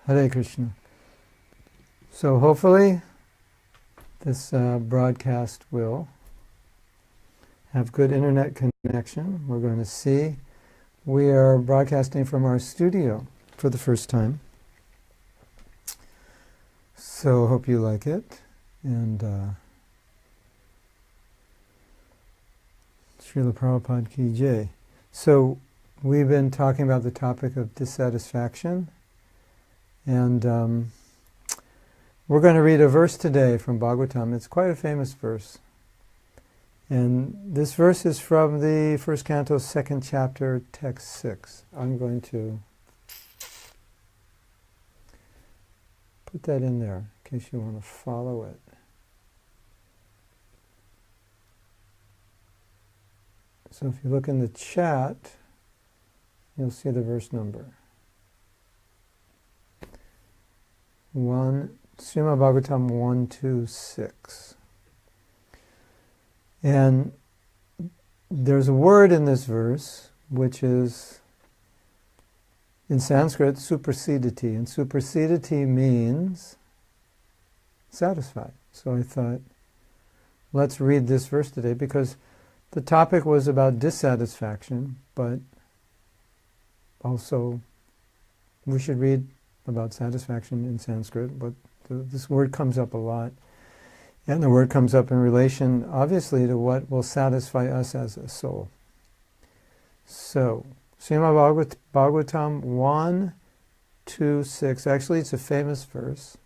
Hare Krishna. So hopefully this broadcast will have good internet connection. We're going to see. We are broadcasting from our studio for the first time. So hope you like it. And Srila Prabhupada Ki Jai. So we've been talking about the topic of dissatisfaction. And we're going to read a verse today from Bhagavatam. It's quite a famous verse. And this verse is from the first canto, second chapter, text 6. I'm going to put that in there in case you want to follow it. So if you look in the chat, you'll see the verse number. Srimad Bhagavatam 126. And there's a word in this verse which is, in Sanskrit, suprasiditi. And suprasiditi means satisfied. So I thought, let's read this verse today because the topic was about dissatisfaction, but also we should read about satisfaction in Sanskrit, but this word comes up a lot. And the word comes up in relation, obviously, to what will satisfy us as a soul. So, Srimad Bhagavatam 126. Actually, it's a famous verse.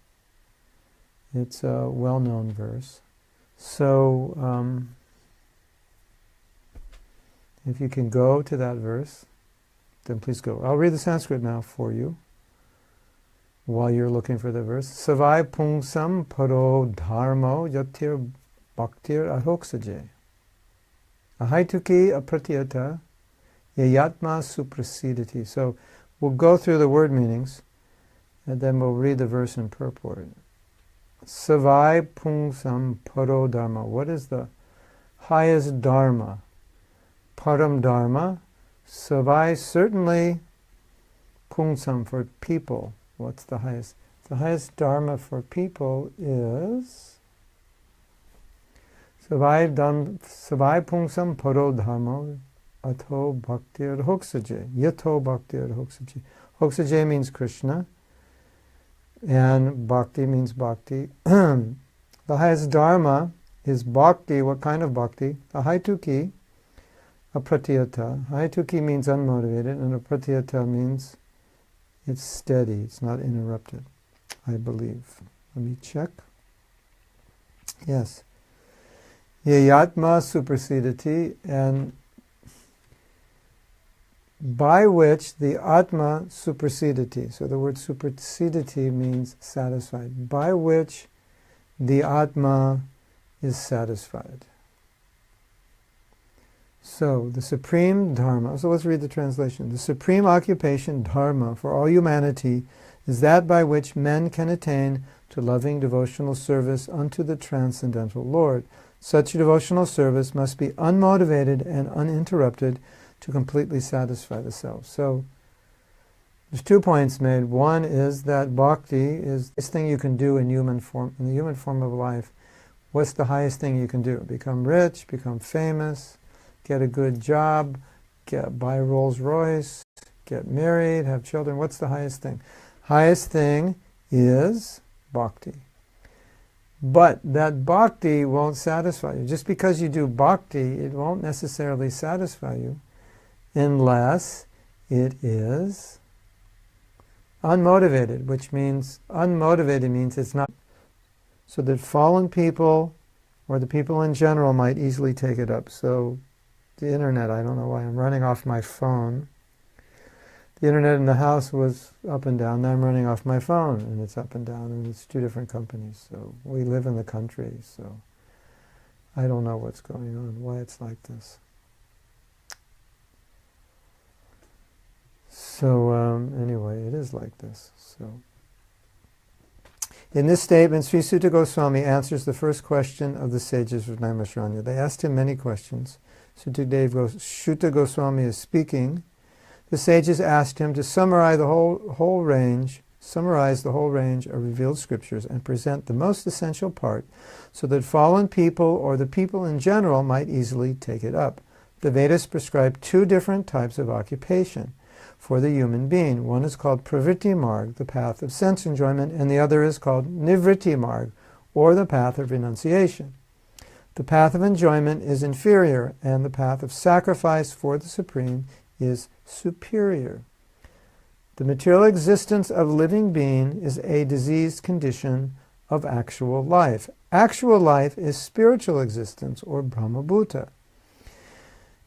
It's a well-known verse. So, if you can go to that verse, then please go. I'll read the Sanskrit now for you. While you're looking for the verse, Savai pungsam paro dharmo yatir bhaktir arhoksaje. Ahaituki apratyata yayatma suprasiditi. So we'll go through the word meanings and then we'll read the verse in purport. Savai pungsam paro dharma. What is the highest dharma? Param dharma. Savai, certainly pungsam, for people. What's the highest? The highest dharma for people is Savai pungsam paro dharma ato bhaktir hoksaje. Yato bhaktir hoksaje. Hoksaje means Krishna, and bhakti means bhakti. The highest dharma is bhakti. What kind of bhakti? Ahaituki, apratyata. Ahaituki means unmotivated, and apratyata means it's steady, it's not interrupted, I believe. Let me check. Yes. Yayatma suprasiditi, and by which the Atma suprasiditi. So the word suprasiditi means satisfied. By which the Atma is satisfied. So, the supreme dharma, so let's read the translation. The supreme occupation, dharma, for all humanity is that by which men can attain to loving devotional service unto the transcendental Lord. Such devotional service must be unmotivated and uninterrupted to completely satisfy the self. So, there's 2 points made. One is that bhakti is this thing you can do in the human form of life. What's the highest thing you can do? Become rich, become famous, get a good job, buy a Rolls Royce, get married, have children. What's the highest thing? Highest thing is bhakti. But that bhakti won't satisfy you. Just because you do bhakti, it won't necessarily satisfy you unless it is unmotivated, which means, unmotivated means it's not, so that fallen people or the people in general might easily take it up. So the internet, I don't know why I'm running off my phone. The internet in the house was up and down. Now I'm running off my phone and it's up and down, and it's 2 different companies. So we live in the country, so I don't know what's going on, why it's like this. So anyway, it is like this. So in this statement, Sri Sutta Goswami answers the first question of the sages of Naimisharanya. They asked him many questions. Sutta Goswami is speaking. The sages asked him to summarize the whole range summarize the whole range of revealed scriptures and present the most essential part so that fallen people or the people in general might easily take it up. The Vedas prescribe two different types of occupation for the human being. One is called pravritti marg, the path of sense enjoyment, and the other is called nivritti marg, or the path of renunciation. The path of enjoyment is inferior, and the path of sacrifice for the Supreme is superior. The material existence of living being is a diseased condition of actual life. Actual life is spiritual existence, or Brahmabhuta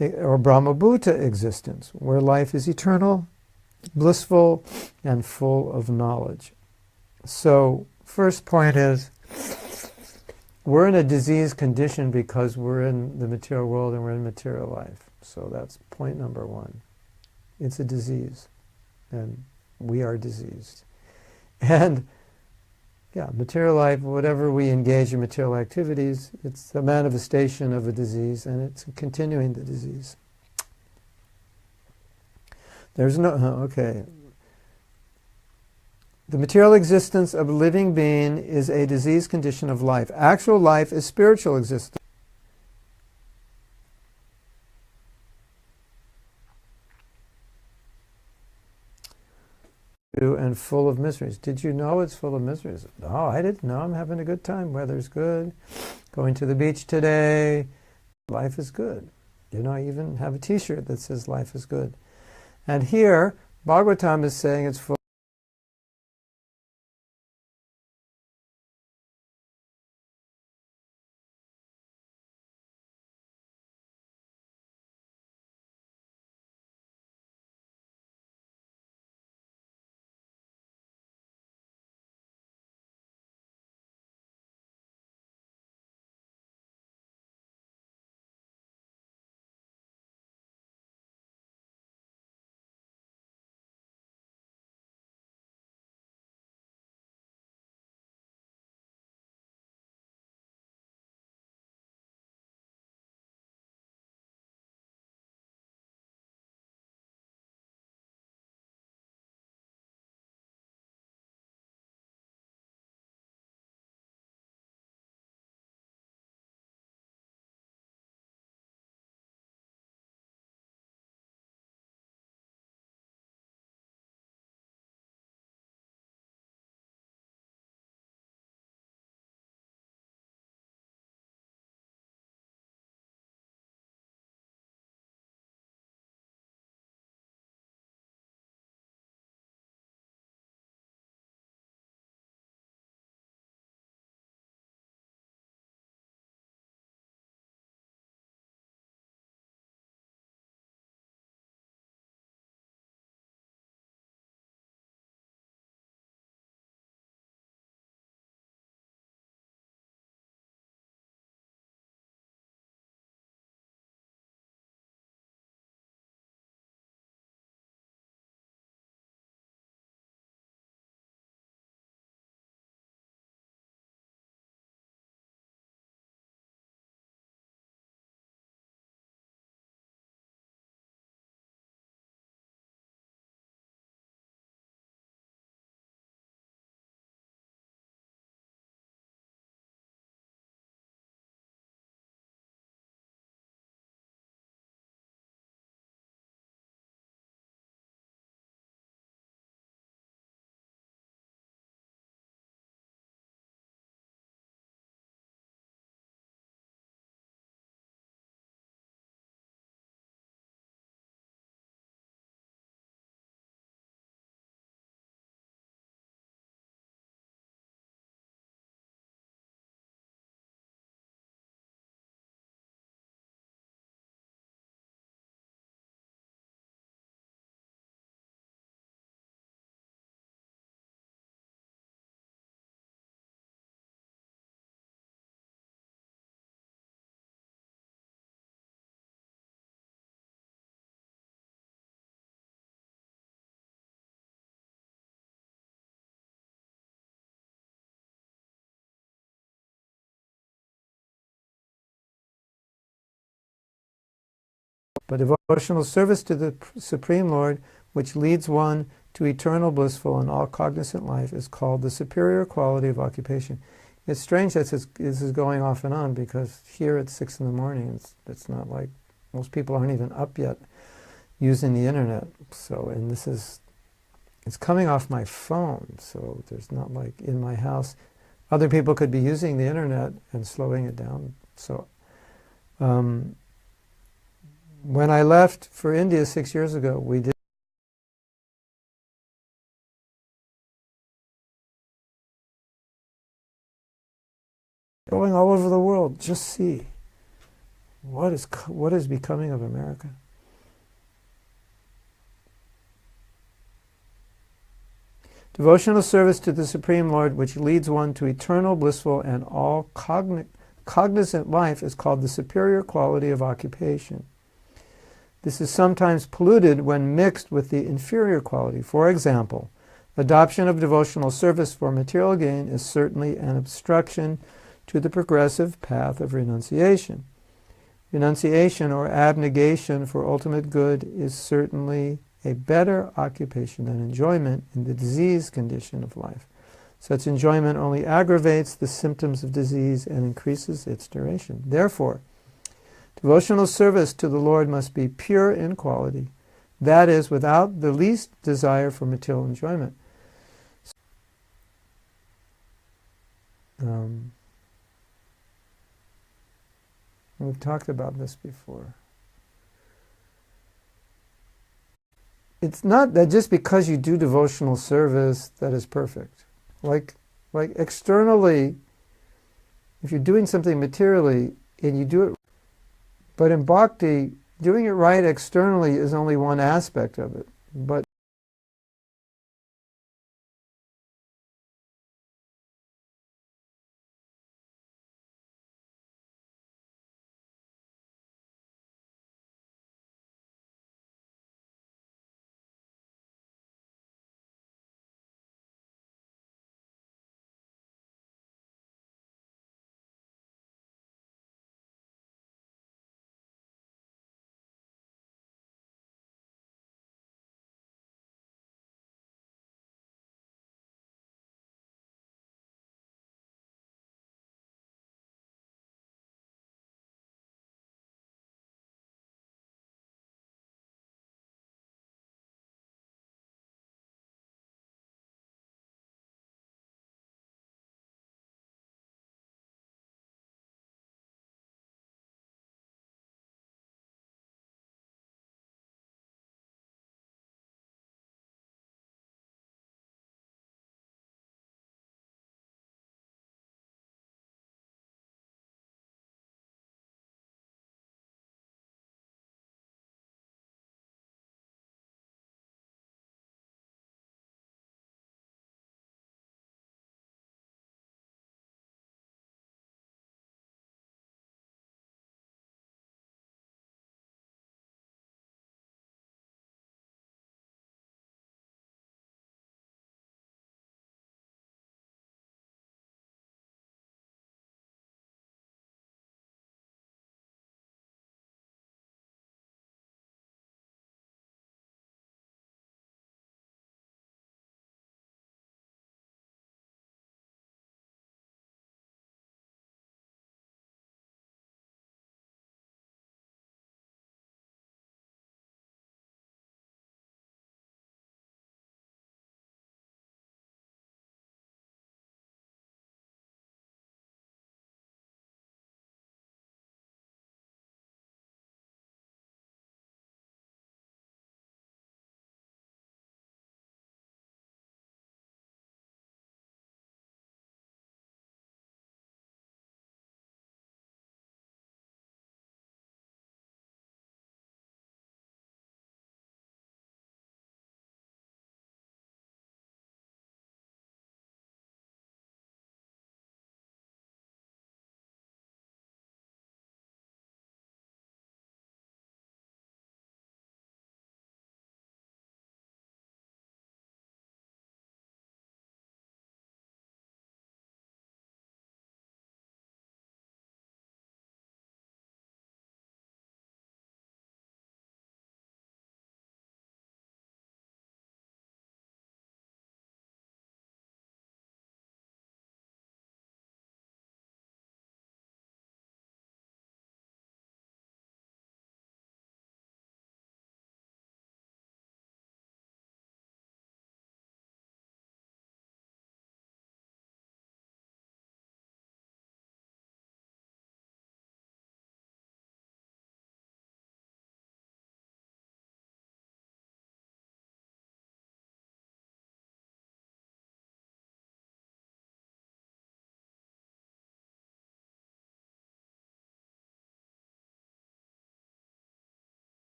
existence, where life is eternal, blissful, and full of knowledge. So, first point is, we're in a diseased condition because we're in the material world and we're in material life. So that's point number one. It's a disease, and we are diseased. And yeah, material life, whatever we engage in material activities, it's a manifestation of a disease, and it's continuing the disease. There's no, okay. The material existence of a living being is a diseased condition of life. Actual life is spiritual existence. And full of miseries. Did you know it's full of miseries? No, I didn't know. I'm having a good time. Weather's good. Going to the beach today. Life is good. You know, I even have a t-shirt that says life is good. And here, Bhagavatam is saying it's full. But devotional service to the Supreme Lord, which leads one to eternal blissful and all cognizant life is called the superior quality of occupation. It's strange that this is going off and on, because here at 6 in the morning, it's not like most people aren't even up yet using the internet. So, and it's coming off my phone, so there's not like in my house. Other people could be using the internet and slowing it down. So when I left for India 6 years ago, we did going all over the world. Just see what is becoming of America. Devotional service to the Supreme Lord, which leads one to eternal, blissful, and all cognizant life, is called the superior quality of occupation. This is sometimes polluted when mixed with the inferior quality. For example, adoption of devotional service for material gain is certainly an obstruction to the progressive path of renunciation. Renunciation or abnegation for ultimate good is certainly a better occupation than enjoyment in the diseased condition of life. Such enjoyment only aggravates the symptoms of disease and increases its duration. Therefore, devotional service to the Lord must be pure in quality, that is, without the least desire for material enjoyment. We've talked about this before. It's not that just because you do devotional service that is perfect. Like externally, if you're doing something materially and you do it, but in Bhakti, doing it right externally is only one aspect of it. But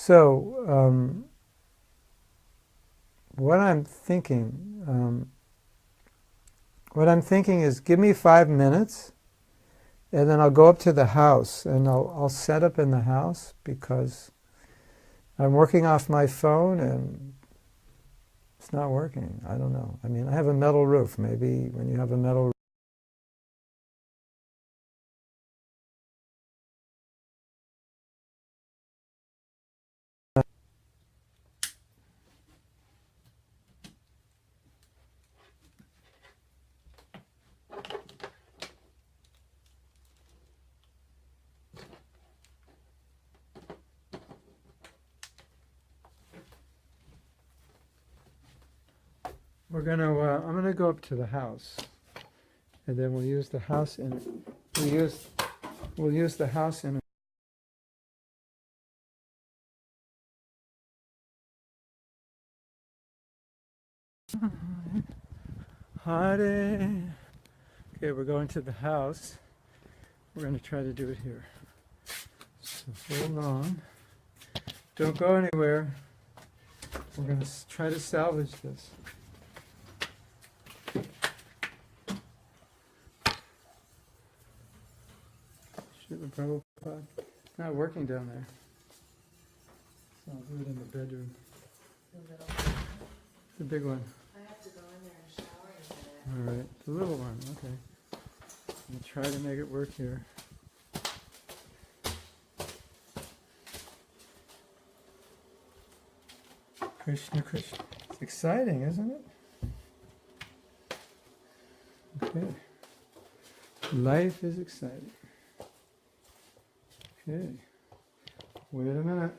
So, what I'm thinking is, give me 5 minutes, and then I'll go up to the house, and I'll set up in the house, because I'm working off my phone, and it's not working. I don't know. I mean, I have a metal roof. Maybe when you have a metal roof, I'm gonna go up to the house, and then we'll use the house we'll use the house in. Hare. Okay, we're going to the house. We're going to try to do it here. So hold on. Don't go anywhere. We're going to try to salvage this. Srila Prabhupada. It's not working down there. So I'll do it in the bedroom. The big one. I have to go in there and shower in a minute. All right, the little one, okay. I'll try to make it work here. Krishna, Krishna. It's exciting, isn't it? Okay. Life is exciting. Okay. Wait a minute.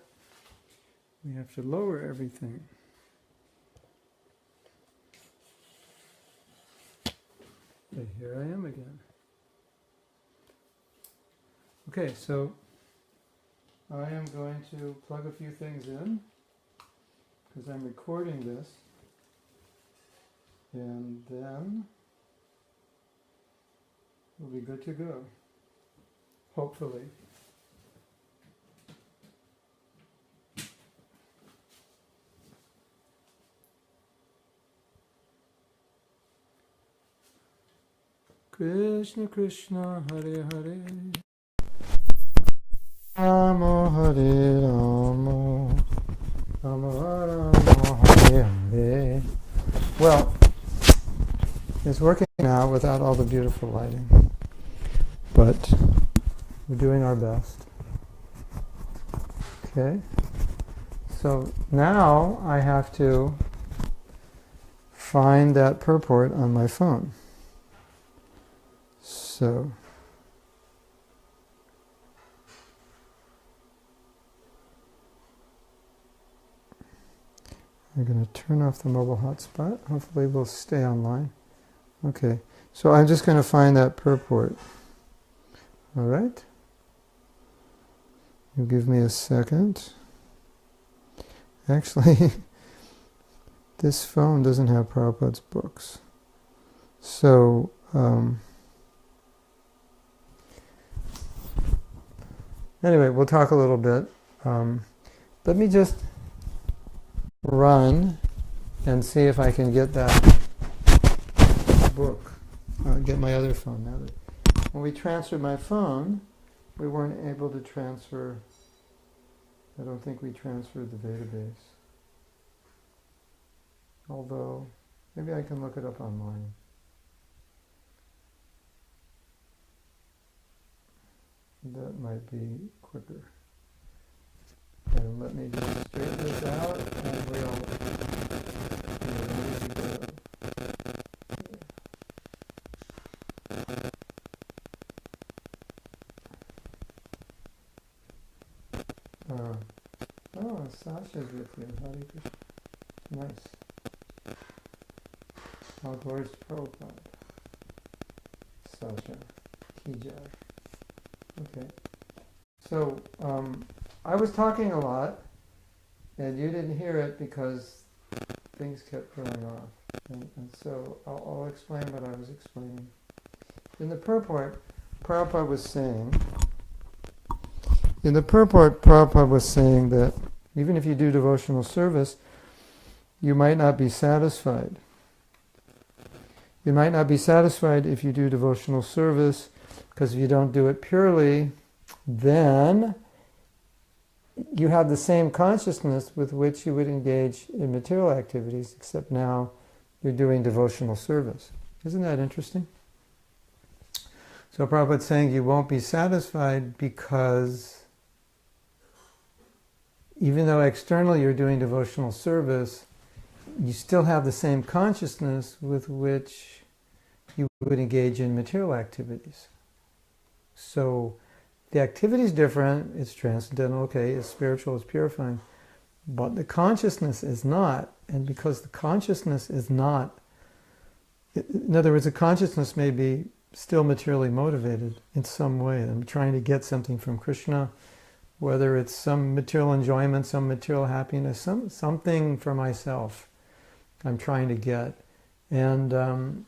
We have to lower everything. Okay, here I am again. Okay, so I am going to plug a few things in, because I'm recording this, and then we'll be good to go, hopefully. Krishna, Krishna, Hare Hare, Rama Hare Rama, Rama Rama Hare Hare. Well, it's working now without all the beautiful lighting, but we're doing our best. Okay, so now I have to find that purport on my phone. So I'm going to turn off the mobile hotspot. Hopefully we'll stay online. Okay, so I'm just going to find that purport. All right? You give me a second. Actually, this phone doesn't have Prabhupada's books. So, anyway, we'll talk a little bit. Let me just run and see if I can get that book. Get my other phone now. When we transferred my phone, we weren't able to transfer. I don't think we transferred the database. Although, maybe I can look it up online. That might be quicker. And let me just straighten this out, and we're ready to go. Oh, Sasha's with you. Hare Krishna. Nice. All glories to Prabhupada. Sasha. Kijai. Okay. So, I was talking a lot, and you didn't hear it because things kept going off. And so I'll explain what I was explaining. In the purport, Prabhupada was saying that Even if you do devotional service, you might not be satisfied. You might not be satisfied if you do devotional service, because if you don't do it purely, then you have the same consciousness with which you would engage in material activities, except now you're doing devotional service. Isn't that interesting? So Prabhupada's saying you won't be satisfied because even though externally you're doing devotional service, you still have the same consciousness with which you would engage in material activities. So the activity is different, it's transcendental, okay, it's spiritual, it's purifying, but the consciousness is not. And because the consciousness is not, in other words, the consciousness may be still materially motivated in some way. I'm trying to get something from Krishna, whether it's some material enjoyment, some material happiness, something for myself I'm trying to get. And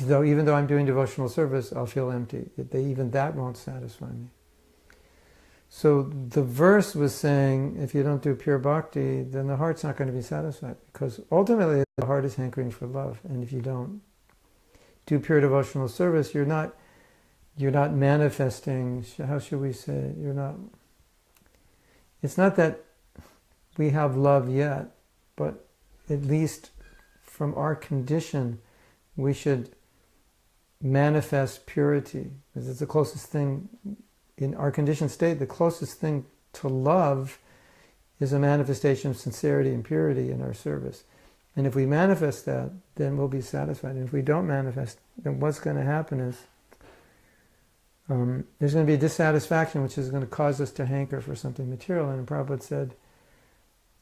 even though I'm doing devotional service, I'll feel empty. Even that won't satisfy me. So the verse was saying, if you don't do pure bhakti, then the heart's not going to be satisfied, because ultimately the heart is hankering for love. And if you don't do pure devotional service, you're not manifesting. How should we say? It's not that we have love yet, but at least from our condition, we should manifest purity, because it's the closest thing in our conditioned state. The closest thing to love is a manifestation of sincerity and purity in our service. And if we manifest that, then we'll be satisfied. And if we don't manifest, then what's going to happen is there's going to be a dissatisfaction, which is going to cause us to hanker for something material. And Prabhupada said,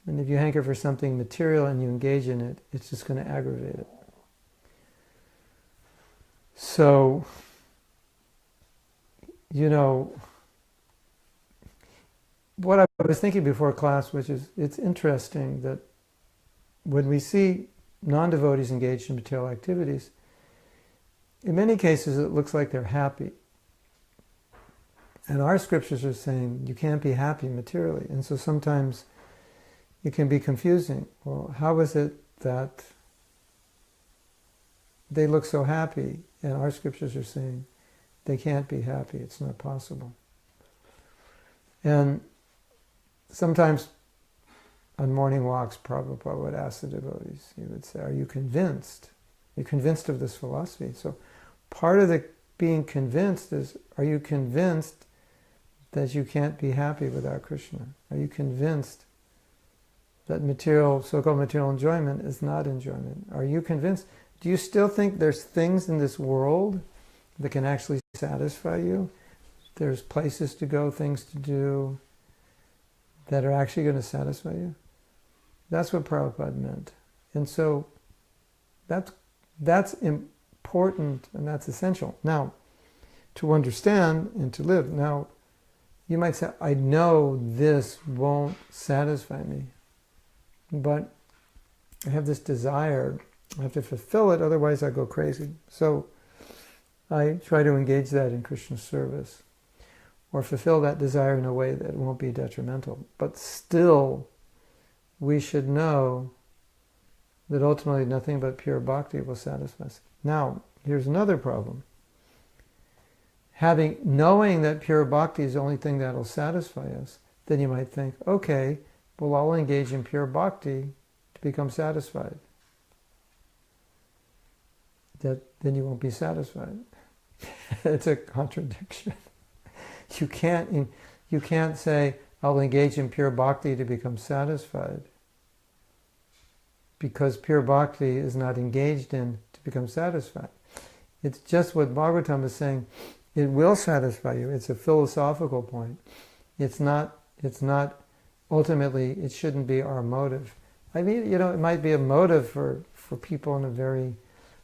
and if you hanker for something material and you engage in it, it's just going to aggravate it. So, what I was thinking before class, which is, it's interesting that when we see non-devotees engaged in material activities, in many cases it looks like they're happy. And our scriptures are saying you can't be happy materially. And so sometimes it can be confusing. Well, how is it that they look so happy and our scriptures are saying they can't be happy, it's not possible? And sometimes on morning walks, Prabhupada would ask the devotees, he would say, are you convinced? Are you convinced of this philosophy? So part of the being convinced is, are you convinced that you can't be happy without Krishna? Are you convinced that so-called material enjoyment is not enjoyment? Are you convinced? Do you still think there's things in this world that can actually satisfy you? There's places to go, things to do that are actually going to satisfy you? That's what Prabhupada meant. And so that's important and that's essential. Now, to understand and to live. Now, you might say, I know this won't satisfy me, but I have this desire. I have to fulfill it, otherwise I go crazy. So I try to engage that in Krishna's service, or fulfill that desire in a way that won't be detrimental. But still, we should know that ultimately nothing but pure bhakti will satisfy us. Now, here's another problem. Knowing that pure bhakti is the only thing that will satisfy us, then you might think, okay, well, I'll engage in pure bhakti to become satisfied. Then you won't be satisfied. It's a contradiction. You can't say, I'll engage in pure bhakti to become satisfied, because pure bhakti is not engaged in to become satisfied. It's just what Bhagavatam is saying. It will satisfy you. It's a philosophical point. It's not ultimately, it shouldn't be our motive. I mean, it might be a motive for people in a very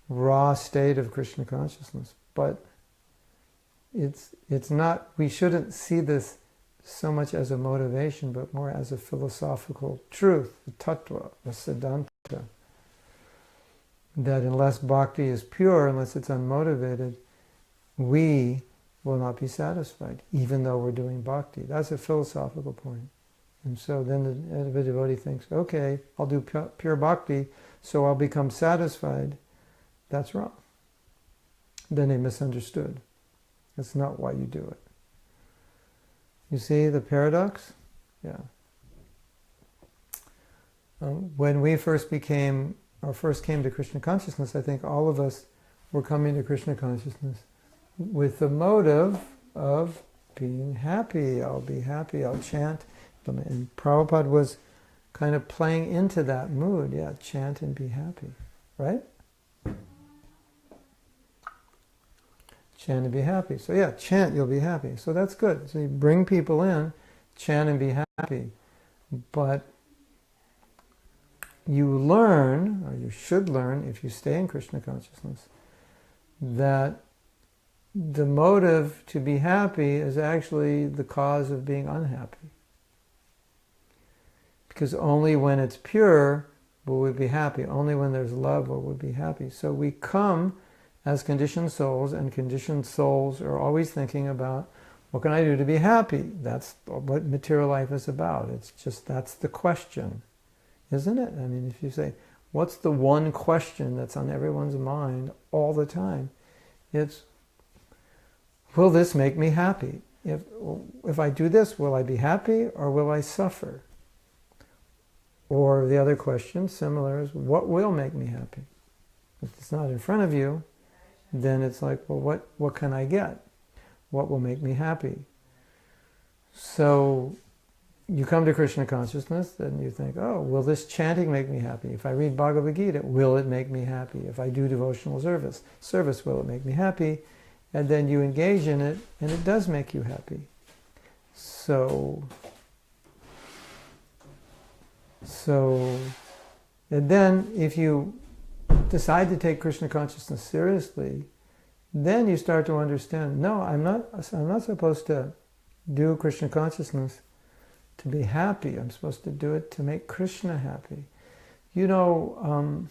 raw state of Krishna consciousness, but it's not, we shouldn't see this so much as a motivation, but more as a philosophical truth, a tattva, a siddhanta, that unless bhakti is pure, unless it's unmotivated, we will not be satisfied, even though we're doing bhakti. That's a philosophical point. And so then the devotee thinks, okay, I'll do pure bhakti, so I'll become satisfied. That's wrong. Then they misunderstood. That's not why you do it. You see the paradox? Yeah. When we first came to Krishna consciousness, I think all of us were coming to Krishna consciousness with the motive of being happy. I'll be happy, I'll chant. And Prabhupada was kind of playing into that mood. Yeah, chant and be happy. Right? Chant and be happy. So yeah, chant, you'll be happy. So that's good. So you bring people in, chant and be happy. But you learn, or you should learn, if you stay in Krishna consciousness, that the motive to be happy is actually the cause of being unhappy. Because only when it's pure will we be happy. Only when there's love will we be happy. So we come as conditioned souls, and conditioned souls are always thinking about, what can I do to be happy? That's what material life is about. It's just, that's the question, isn't it? I mean, if you say, what's the one question that's on everyone's mind all the time? It's, will this make me happy? If I do this, will I be happy or will I suffer? Or the other question, similar, is what will make me happy? If it's not in front of you, then it's like, well, what can I get? What will make me happy? So you come to Krishna consciousness, then you think, oh, will this chanting make me happy? If I read Bhagavad Gita, will it make me happy? If I do devotional service, will it make me happy? And then you engage in it, and it does make you happy. So, and then if you decide to take Krishna consciousness seriously, then you start to understand, no, I'm not supposed to do Krishna consciousness to be happy. I'm supposed to do it to make Krishna happy. You know,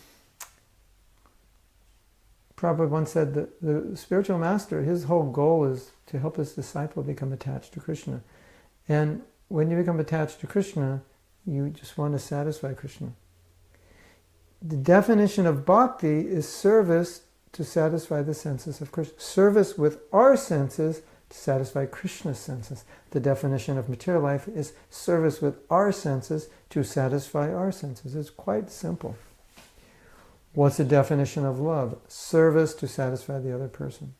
Prabhupada once said that the spiritual master, his whole goal is to help his disciple become attached to Krishna. And when you become attached to Krishna, you just want to satisfy Krishna. The definition of bhakti is service to satisfy the senses of Krishna. Service with our senses to satisfy Krishna's senses. The definition of material life is service with our senses to satisfy our senses. It's quite simple. What's the definition of love? Service to satisfy the other person.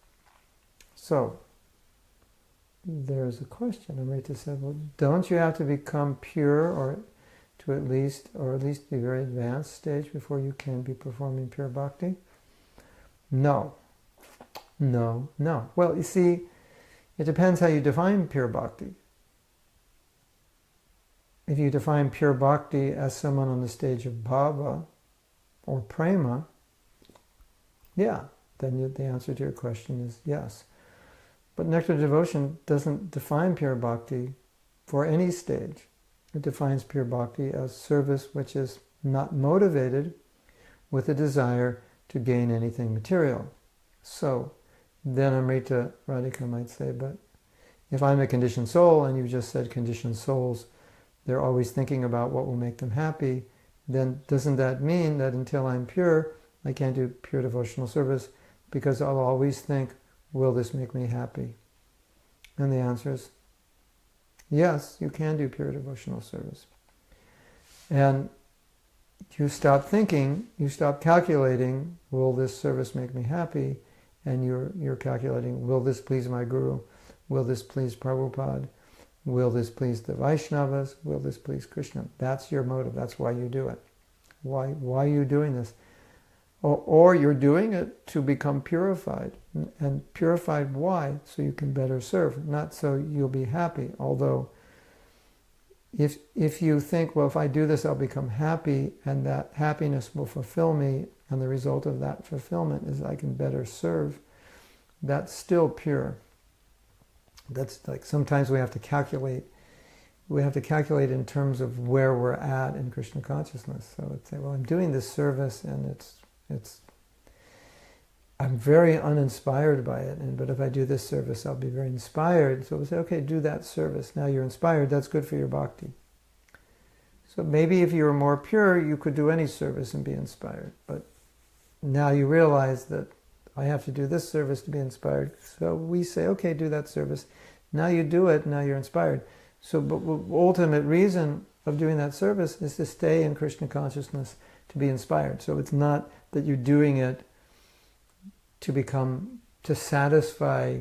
So, there's a question. Amrita said, well, don't you have to become pure or at least be very advanced stage before you can be performing pure bhakti? No. Well, you see, it depends how you define pure bhakti. If you define pure bhakti as someone on the stage of bhava or prema, yeah, then the answer to your question is yes. But Nectar Devotion doesn't define pure bhakti for any stage. It defines pure bhakti as service which is not motivated with a desire to gain anything material. So, then Amrita Radhika might say, but if I'm a conditioned soul, and you just said conditioned souls, they're always thinking about what will make them happy, then doesn't that mean that until I'm pure, I can't do pure devotional service because I'll always think, will this make me happy? And the answer is, yes, you can do pure devotional service. And you stop thinking, you stop calculating, will this service make me happy? And you're calculating, will this please my Guru? Will this please Prabhupada? Will this please the Vaishnavas? Will this please Krishna? That's your motive. That's why you do it. Why are you doing this? Or you're doing it to become purified. And purified why? So you can better serve, not so you'll be happy. Although, if you think, well, if I do this, I'll become happy, and that happiness will fulfill me, and the result of that fulfillment is I can better serve, that's still pure. That's like sometimes we have to calculate. We have to calculate in terms of where we're at in Krishna consciousness. So let's say, well, I'm doing this service, and I'm very uninspired by it, but if I do this service, I'll be very inspired. So we'll say, okay, do that service. Now you're inspired, that's good for your bhakti. So maybe if you were more pure, you could do any service and be inspired. But now you realize that I have to do this service to be inspired. So we say, okay, do that service. Now you do it, now you're inspired. So the ultimate reason of doing that service is to stay in Krishna consciousness, to be inspired. So it's not that you're doing it to satisfy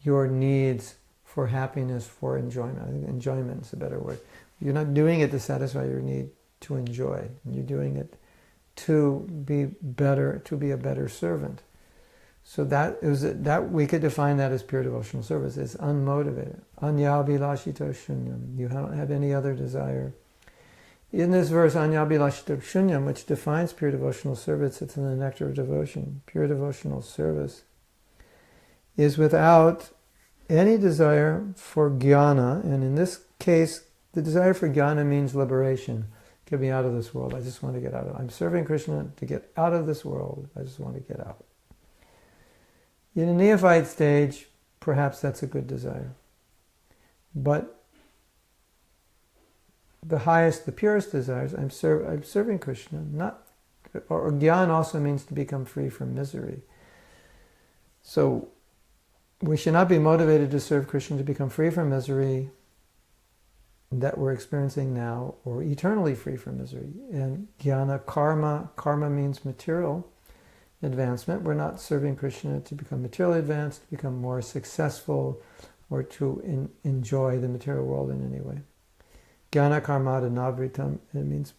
your needs for happiness, for enjoyment. I think enjoyment is a better word. You're not doing it to satisfy your need to enjoy. You're doing it to be better, to be a better servant. So that we could define that as pure devotional service. It's unmotivated. Anyabhilashito shunyam. You don't have any other desire. In this verse, anyabhilashito shunyam, which defines pure devotional service, it's in the Nectar of Devotion. Pure devotional service is without any desire for jnana, and in this case, the desire for jnana means liberation. Get me out of this world. I just want to get out of it. I'm serving Krishna to get out of this world. I just want to get out. In a neophyte stage, perhaps that's a good desire. But the highest, the purest desires, I'm serving Krishna, or jnana also means to become free from misery. So we should not be motivated to serve Krishna to become free from misery that we're experiencing now, or eternally free from misery. And jnana, karma means material advancement. We're not serving Krishna to become materially advanced, to become more successful, or to enjoy the material world in any way. Jnana karmada navritam, it means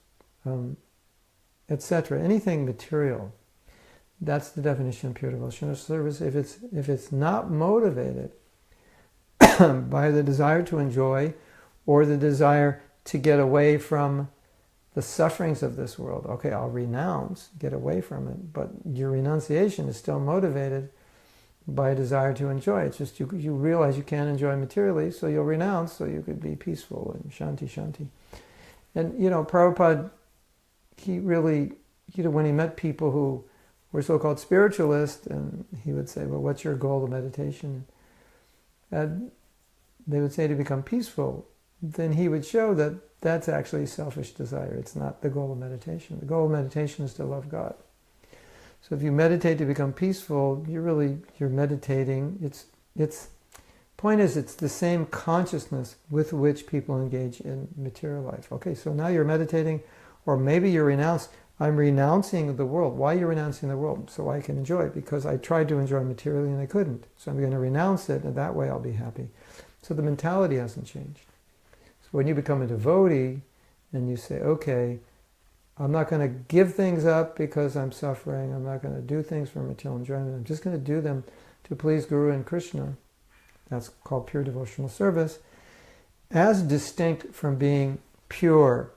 etc. Anything material. That's the definition of pure devotional service. If it's not motivated by the desire to enjoy or the desire to get away from the sufferings of this world, okay, I'll renounce, get away from it, but your renunciation is still motivated by a desire to enjoy. It's just you realize you can't enjoy materially, so you'll renounce so you could be peaceful and shanti. And, Prabhupada, he really, when he met people who were so-called spiritualists, and he would say, well, what's your goal of meditation? And they would say to become peaceful. Then he would show that that's actually selfish desire. It's not the goal of meditation. The goal of meditation is to love God. So if you meditate to become peaceful, you're meditating. Point is, it's the same consciousness with which people engage in material life. Okay, so now you're meditating, or maybe you're renounced. I'm renouncing the world. Why are you renouncing the world? So I can enjoy it, because I tried to enjoy materially and I couldn't. So I'm going to renounce it, and that way I'll be happy. So the mentality hasn't changed. So when you become a devotee and you say, okay, I'm not going to give things up because I'm suffering. I'm not going to do things for material enjoyment. I'm just going to do them to please Guru and Krishna. That's called pure devotional service, as distinct from being pure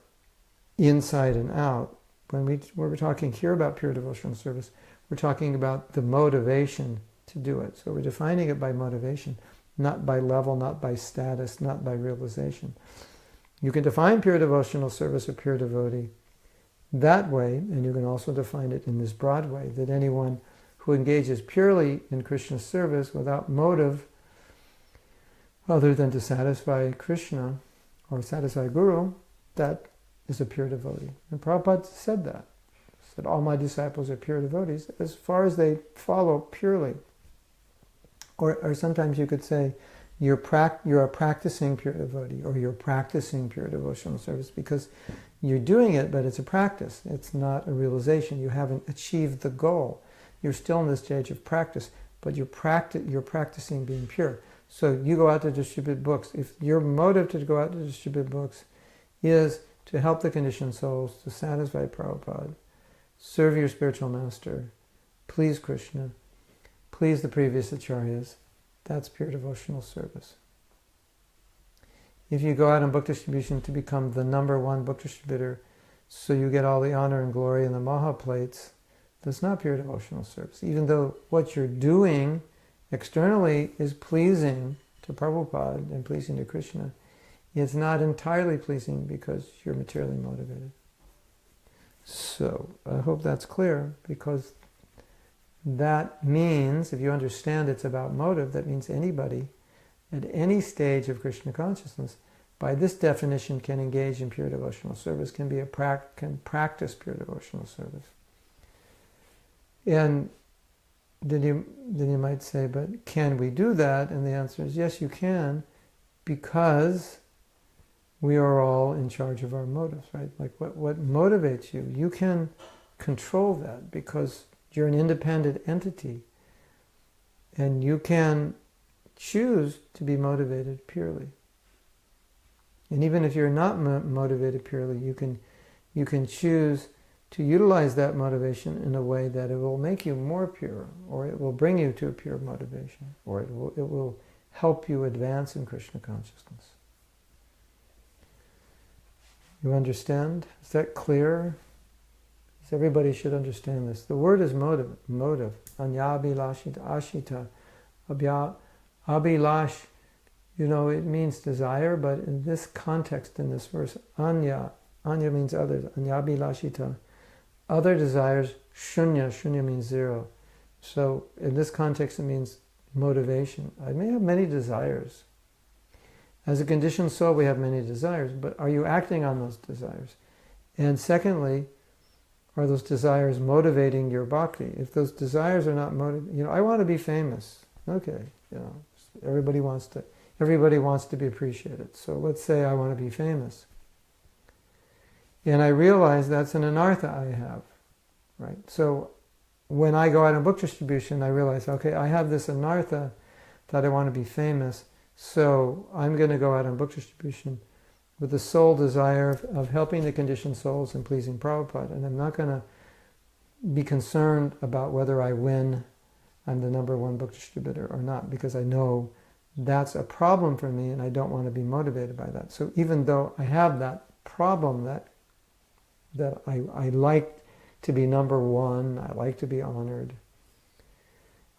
inside and out. When we're talking here about pure devotional service, we're talking about the motivation to do it. So we're defining it by motivation, not by level, not by status, not by realization. You can define pure devotional service or pure devotee that way, and you can also define it in this broad way, that anyone who engages purely in Krishna's service without motive other than to satisfy Krishna or satisfy Guru, that is a pure devotee. And Prabhupada said that. He said, all my disciples are pure devotees as far as they follow purely. Or sometimes you could say, you're a practicing pure devotee, or you're practicing pure devotional service, because you're doing it, but it's a practice. It's not a realization. You haven't achieved the goal. You're still in this stage of practice, but you're practicing being pure. So you go out to distribute books. If your motive to go out to distribute books is to help the conditioned souls, to satisfy Prabhupada, serve your spiritual master, please Krishna, please the previous acharyas, that's pure devotional service. If you go out in book distribution to become the #1 book distributor, so you get all the honor and glory and the Maha plates, that's not pure devotional service. Even though what you're doing externally is pleasing to Prabhupada and pleasing to Krishna, it's not entirely pleasing because you're materially motivated. So I hope that's clear, because that means, if you understand it's about motive, that means anybody at any stage of Krishna consciousness, by this definition, can engage in pure devotional service, can practice pure devotional service. And then you might say, but can we do that? And the answer is yes, you can, because we are all in charge of our motives, right? Like what motivates you, you can control that because you're an independent entity, and you can choose to be motivated purely. And even if you're not motivated purely, you can choose to utilize that motivation in a way that it will make you more pure, or it will bring you to a pure motivation, or it will help you advance in Krishna consciousness. You understand? Is that clear? Everybody should understand this. The word is motive. Anyabilashita, ashita. Abhilash, it means desire, but in this context, in this verse, anya means others. Anyabilashita. Other desires, shunya means zero. So in this context, it means motivation. I may have many desires. As a conditioned soul, we have many desires, but are you acting on those desires? And secondly, are those desires motivating your bhakti? If those desires are not motivating, I want to be famous. Okay, everybody wants to be appreciated. So let's say I want to be famous. And I realize that's an anartha I have, right? So when I go out on book distribution, I realize, okay, I have this anartha that I want to be famous, so I'm going to go out on book distribution with the sole desire of helping the conditioned souls and pleasing Prabhupada. And I'm not going to be concerned about whether I win, I'm the number one book distributor or not, because I know that's a problem for me and I don't want to be motivated by that. So even though I have that problem that I like to be number one, I like to be honored,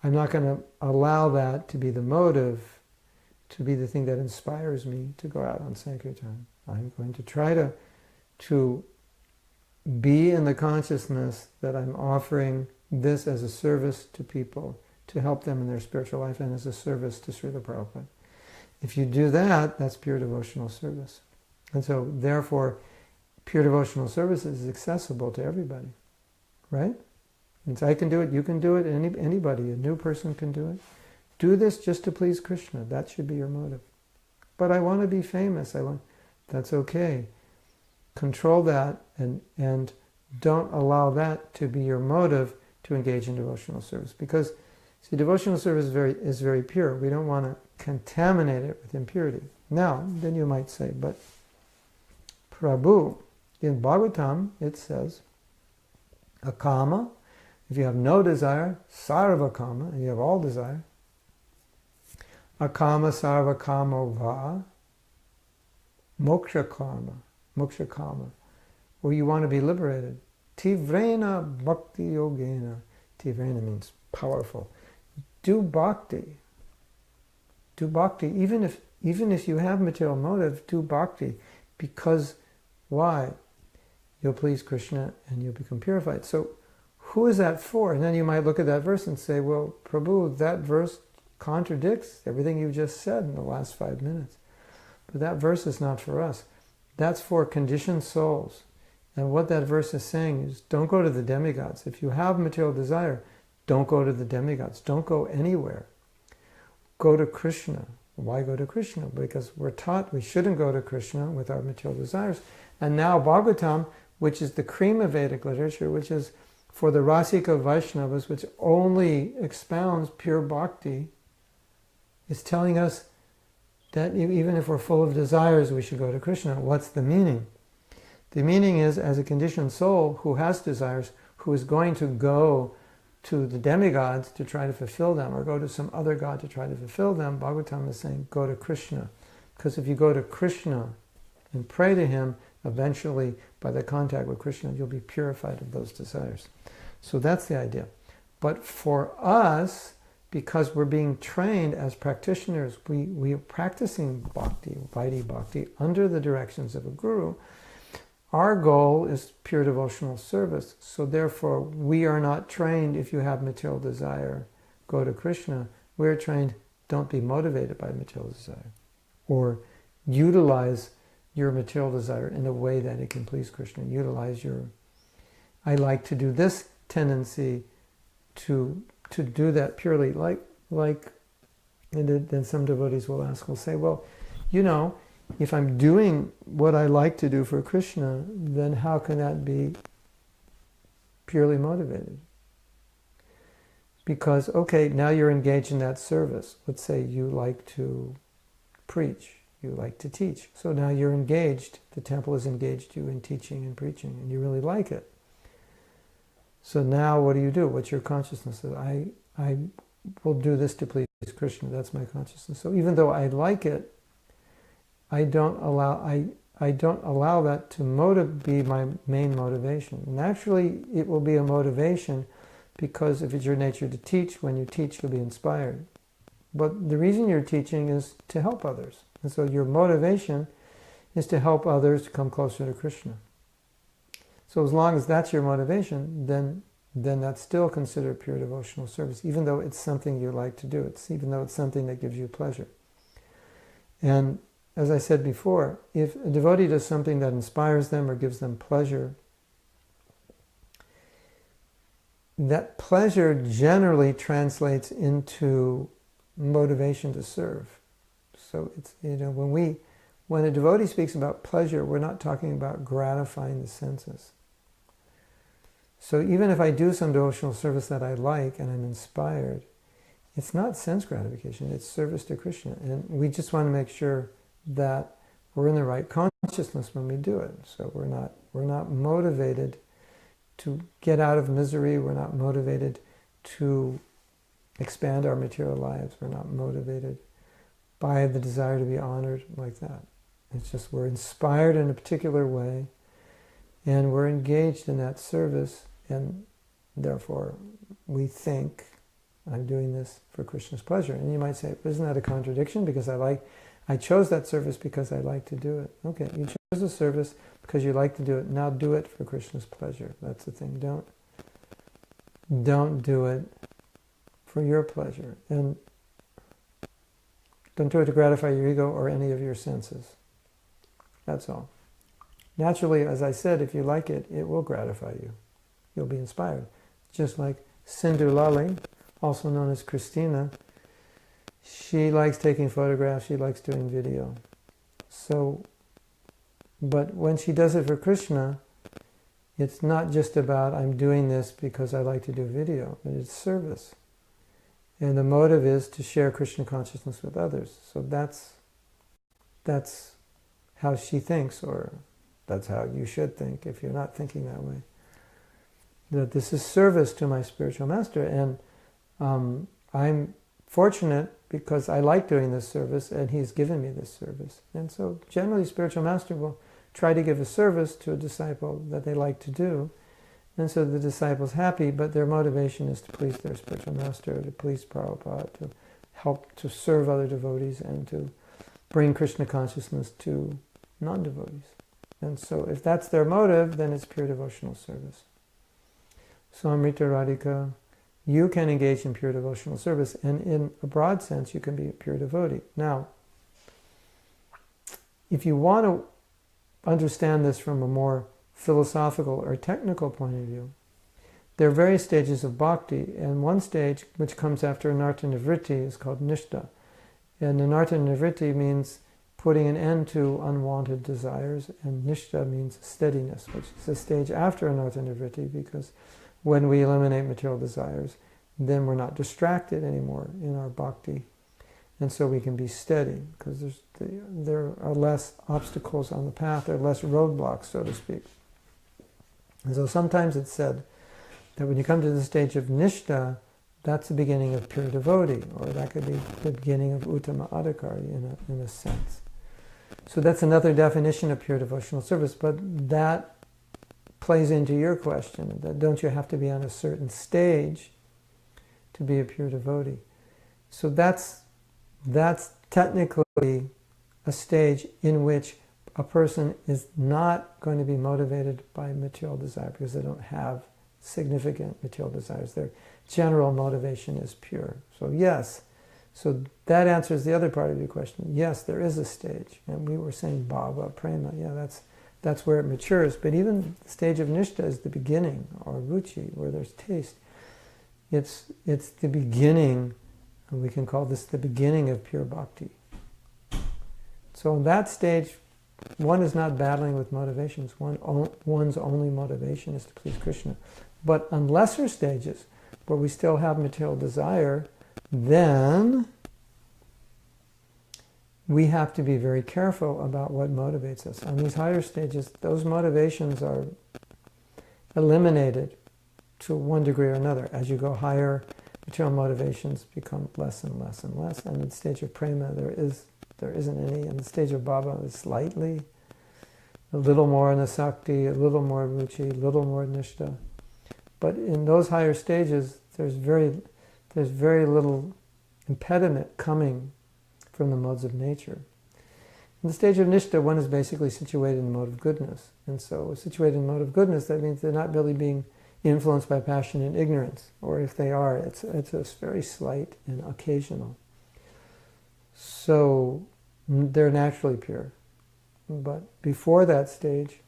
I'm not going to allow that to be the motive, to be the thing that inspires me to go out on Sankirtan. I'm going to try to be in the consciousness that I'm offering this as a service to people, to help them in their spiritual life, and as a service to Srila Prabhupada. If you do that, that's pure devotional service. And so, therefore, pure devotional service is accessible to everybody, right? And so I can do it, you can do it, anybody, a new person can do it. Do this just to please Krishna. That should be your motive. But I want to be famous. That's okay. Control that and don't allow that to be your motive to engage in devotional service. Because, see, devotional service is very pure. We don't want to contaminate it with impurity. Now, then you might say, but Prabhu, in Bhagavatam, it says, akama, if you have no desire, sarva kama, and you have all desire, akama sarva kama va, moksha karma, or you want to be liberated. Tivrena bhakti yogena. Tivrena means powerful. Do bhakti. Do bhakti. Even if you have material motive, do bhakti. Because why? You'll please Krishna and you'll become purified. So who is that for? And then you might look at that verse and say, well, Prabhu, that verse contradicts everything you just said in the last 5 minutes. But that verse is not for us. That's for conditioned souls. And what that verse is saying is, don't go to the demigods. If you have material desire, don't go to the demigods. Don't go anywhere. Go to Krishna. Why go to Krishna? Because we're taught we shouldn't go to Krishna with our material desires. And now Bhagavatam, which is the cream of Vedic literature, which is for the Rasika Vaishnavas, which only expounds pure bhakti, is telling us that even if we're full of desires, we should go to Krishna. What's the meaning? The meaning is, as a conditioned soul who has desires, who is going to go to the demigods to try to fulfill them, or go to some other god to try to fulfill them, Bhagavatam is saying, go to Krishna. Because if you go to Krishna and pray to him, eventually, by the contact with Krishna, you'll be purified of those desires. So that's the idea. But for us, because we're being trained as practitioners, we are practicing bhakti, Vaidhi bhakti, under the directions of a guru. Our goal is pure devotional service. So therefore, we are not trained, if you have material desire, go to Krishna. We're trained, don't be motivated by material desire. Or utilize your material desire in a way that it can please Krishna. Utilize your, I like to do this tendency to do that purely. And then some devotees will say, well, if I'm doing what I like to do for Krishna, then how can that be purely motivated? Because, okay, now you're engaged in that service. Let's say you like to preach, you like to teach. So now you're engaged, the temple has engaged you in teaching and preaching, and you really like it. So now what do? What's your consciousness? I will do this to please Krishna. That's my consciousness. So even though I like it, I don't allow that to be my main motivation. Naturally, it will be a motivation because if it's your nature to teach, when you teach, you'll be inspired. But the reason you're teaching is to help others. And so your motivation is to help others to come closer to Krishna. So as long as that's your motivation, then that's still considered pure devotional service, even though it's something you like to do. Even though it's something that gives you pleasure. And as I said before, if a devotee does something that inspires them or gives them pleasure, that pleasure generally translates into motivation to serve. So it's, when a devotee speaks about pleasure, we're not talking about gratifying the senses. So even if I do some devotional service that I like and I'm inspired, it's not sense gratification, it's service to Krishna. And we just want to make sure that we're in the right consciousness when we do it. So we're not motivated to get out of misery, we're not motivated to expand our material lives, we're not motivated by the desire to be honored like that. It's just we're inspired in a particular way and we're engaged in that service, and therefore we think, I'm doing this for Krishna's pleasure. And you might say, isn't that a contradiction? Because I chose that service because I like to do it. Okay, you chose a service because you like to do it. Now do it for Krishna's pleasure. That's the thing. Don't do it for your pleasure. And don't do it to gratify your ego or any of your senses. That's all. Naturally, as I said, if you like it, it will gratify you. You'll be inspired. Just like Sindhu Lali, also known as Christina, she likes taking photographs, she likes doing video. So, but when she does it for Krishna, it's not just about, I'm doing this because I like to do video, but it's service. And the motive is to share Krishna consciousness with others. So that's how she thinks, or that's how you should think if you're not thinking that way. That this is service to my spiritual master, and I'm fortunate because I like doing this service and he's given me this service. And so generally spiritual master will try to give a service to a disciple that they like to do, and so the disciple's happy, but their motivation is to please their spiritual master, to please Prabhupada, to help to serve other devotees and to bring Krishna consciousness to non-devotees. And so if that's their motive, then it's pure devotional service. So Amrita Radhika, you can engage in pure devotional service, and in a broad sense you can be a pure devotee. Now, if you want to understand this from a more philosophical or technical point of view, there are various stages of bhakti, and one stage, which comes after anartha nivritti, is called nishta. And anartha nivritti means putting an end to unwanted desires, and nishta means steadiness, which is a stage after anartha nivritti, because when we eliminate material desires, then we're not distracted anymore in our bhakti. And so we can be steady, because there are less obstacles on the path, there are less roadblocks, so to speak. And so sometimes it's said that when you come to the stage of nishta, that's the beginning of pure devotee, or that could be the beginning of uttama adhikari in a sense. So that's another definition of pure devotional service, but that plays into your question, that don't you have to be on a certain stage to be a pure devotee? So that's technically a stage in which a person is not going to be motivated by material desire because they don't have significant material desires. Their general motivation is pure. So yes, So that answers the other part of your question. Yes, there is a stage. And we were saying bhava, prema, yeah, that's where it matures. But even the stage of nishta is the beginning, or ruchi, where there's taste. It's the beginning, and we can call this the beginning of pure bhakti. So in that stage, one is not battling with motivations. One's only motivation is to please Krishna. But on lesser stages, where we still have material desire, then we have to be very careful about what motivates us. On these higher stages, those motivations are eliminated to one degree or another. As you go higher, material motivations become less and less and less. And in the stage of prema, there isn't any. In the stage of bhava, is slightly, a little more in the sakti, a little more ruchi, a little more nishta. But in those higher stages, there's very little impediment coming from the modes of nature. In the stage of nishta, one is basically situated in the mode of goodness. And so situated in the mode of goodness, that means they're not really being influenced by passion and ignorance. Or if they are, it's very slight and occasional. So they're naturally pure. But before that stage,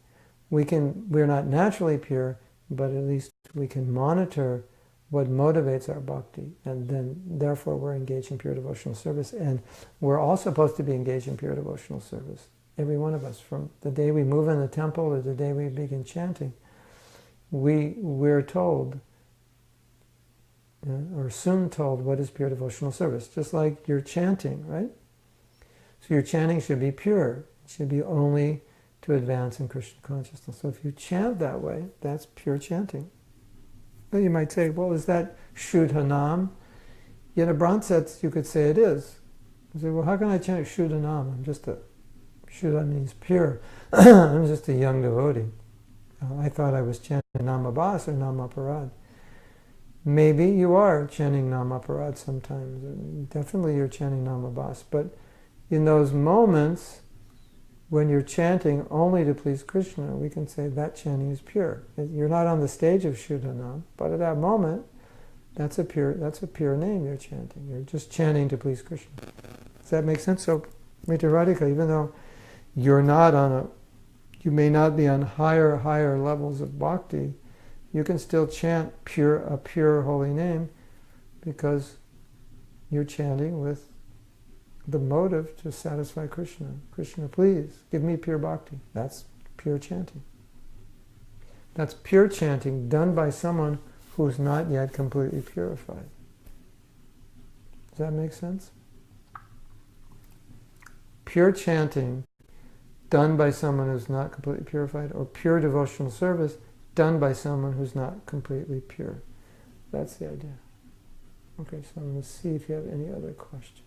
we're not naturally pure, but at least we can monitor what motivates our bhakti, and then therefore we're engaged in pure devotional service. And we're all supposed to be engaged in pure devotional service. Every one of us, from the day we move in the temple or the day we begin chanting, we're told, or soon told, what is pure devotional service. Just like you're chanting, right? So your chanting should be pure. It should be only to advance in Krishna consciousness. So if you chant that way, that's pure chanting. Well, you might say, well, is that Shuddha Nam? In a Brahmsets, you could say it is. You say, well, how can I chant Shuddha Nam? Shuddha means pure. I'm just a young devotee. I thought I was chanting Namabhas or Namaparad. Maybe you are chanting Namaparad sometimes. Definitely you're chanting Namabhas. But in those moments, when you're chanting only to please Krishna, we can say that chanting is pure. You're not on the stage of Shuddhanam, but at that moment, that's a pure name you're chanting. You're just chanting to please Krishna. Does that make sense? So, Mitra Radhika, even though you may not be on higher levels of bhakti, you can still chant a pure holy name, because you're chanting with the motive to satisfy Krishna. Krishna, please, give me pure bhakti. That's pure chanting. That's pure chanting done by someone who's not yet completely purified. Does that make sense? Pure chanting done by someone who's not completely purified, or pure devotional service done by someone who's not completely pure. That's the idea. Okay, so I'm going to see if you have any other questions.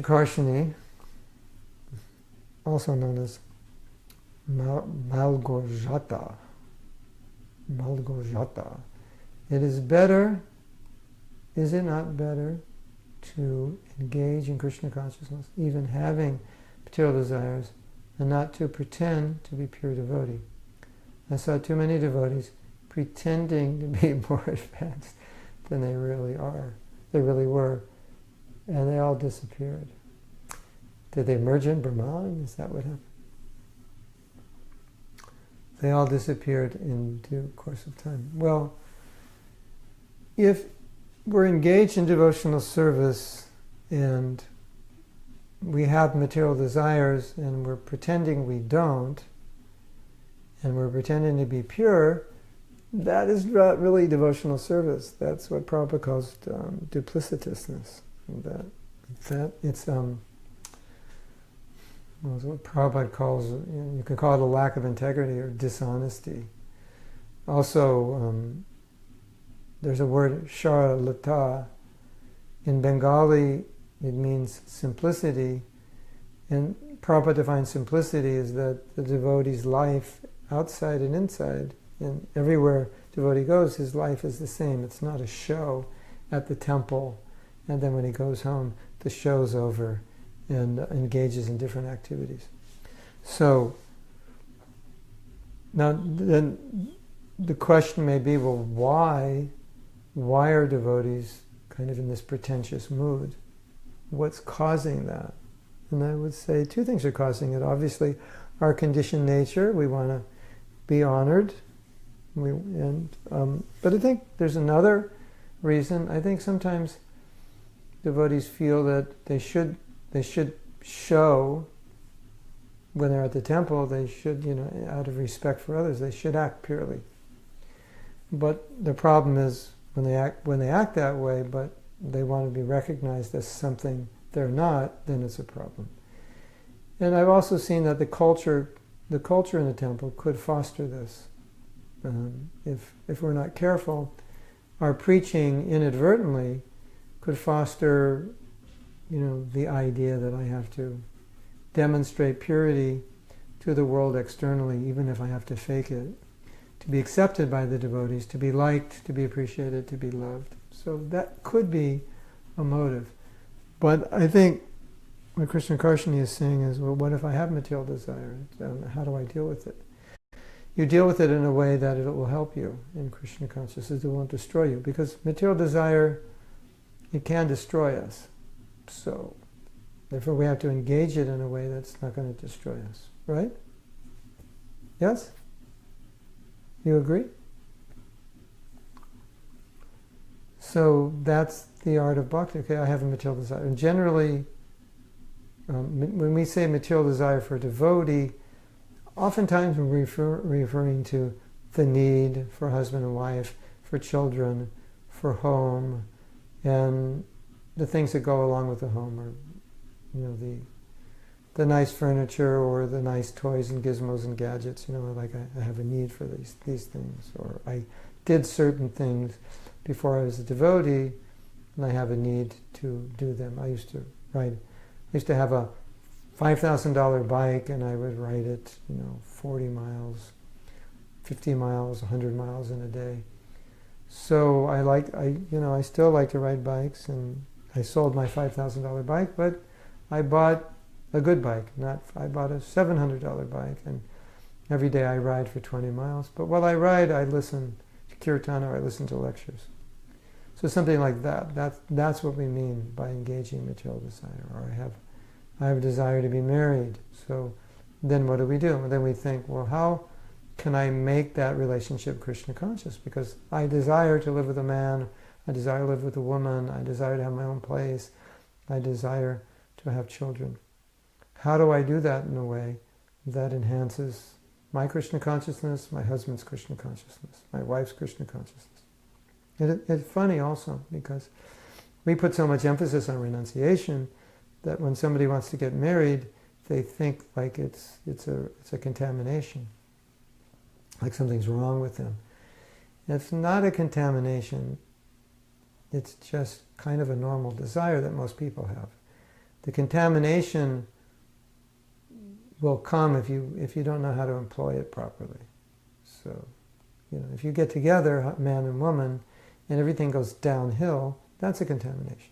Krishna, also known as Malgojata. It is better, is it not better, to engage in Krishna consciousness, even having material desires, and not to pretend to be pure devotee? I saw too many devotees pretending to be more advanced than they really were, and they all disappeared. Did they merge in Brahman? Is that what happened? They all disappeared in due course of time. Well, if we're engaged in devotional service and we have material desires and we're pretending we don't, and we're pretending to be pure, that is not really devotional service. That's what Prabhupada calls duplicitousness. That it's what Prabhupada calls, you can call it a lack of integrity or dishonesty. Also, there's a word, sharalata. In Bengali, it means simplicity. And Prabhupada defines simplicity as that the devotee's life, outside and inside, and everywhere devotee goes, his life is the same. It's not a show at the temple, and then when he goes home, the show's over, and engages in different activities. So, now then, the question may be, well, why are devotees kind of in this pretentious mood? What's causing that? And I would say two things are causing it. Obviously, our conditioned nature, we want to be honored. But I think there's another reason. I think sometimes devotees feel that they should show, when they're at the temple, they should, out of respect for others, they should act purely. But the problem is when they act that way, but they want to be recognized as something they're not, then it's a problem. And I've also seen that the culture in the temple could foster this. If we're not careful, our preaching inadvertently could foster, the idea that I have to demonstrate purity to the world externally, even if I have to fake it, to be accepted by the devotees, to be liked, to be appreciated, to be loved. So that could be a motive. But I think what Krishna Karshani is saying is, well, what if I have material desire? How do I deal with it? You deal with it in a way that it will help you in Krishna consciousness. It won't destroy you. Because material desire, it can destroy us. So, therefore we have to engage it in a way that's not going to destroy us. Right? Yes? You agree? So that's the art of bhakti. Okay, I have a material desire. And generally, when we say material desire for a devotee, oftentimes we're referring to the need for husband and wife, for children, for home, and the things that go along with the home, or the nice furniture, or the nice toys and gizmos and gadgets. Like I have a need for these things, or I did certain things before I was a devotee, and I have a need to do them. I used to have a $5,000 bike, and I would ride it, 40 miles, 50 miles, 100 miles in a day. So I still like to ride bikes, and I sold my $5,000 bike, but I bought a good bike. I bought a $700 bike, and every day I ride for 20 miles. But while I ride, I listen to kirtan, or I listen to lectures. So something like that. That's what we mean by engaging material desire. Or I have a desire to be married. So then what do? And then we think, well, how can I make that relationship Krishna conscious? Because I desire to live with a man, I desire to live with a woman, I desire to have my own place, I desire to have children. How do I do that in a way that enhances my Krishna consciousness, my husband's Krishna consciousness, my wife's Krishna consciousness? It's funny also, because we put so much emphasis on renunciation that when somebody wants to get married, they think like it's a contamination, like something's wrong with them. It's not a contamination. It's just kind of a normal desire that most people have. The contamination will come if you don't know how to employ it properly. So, if you get together, man and woman, and everything goes downhill, that's a contamination.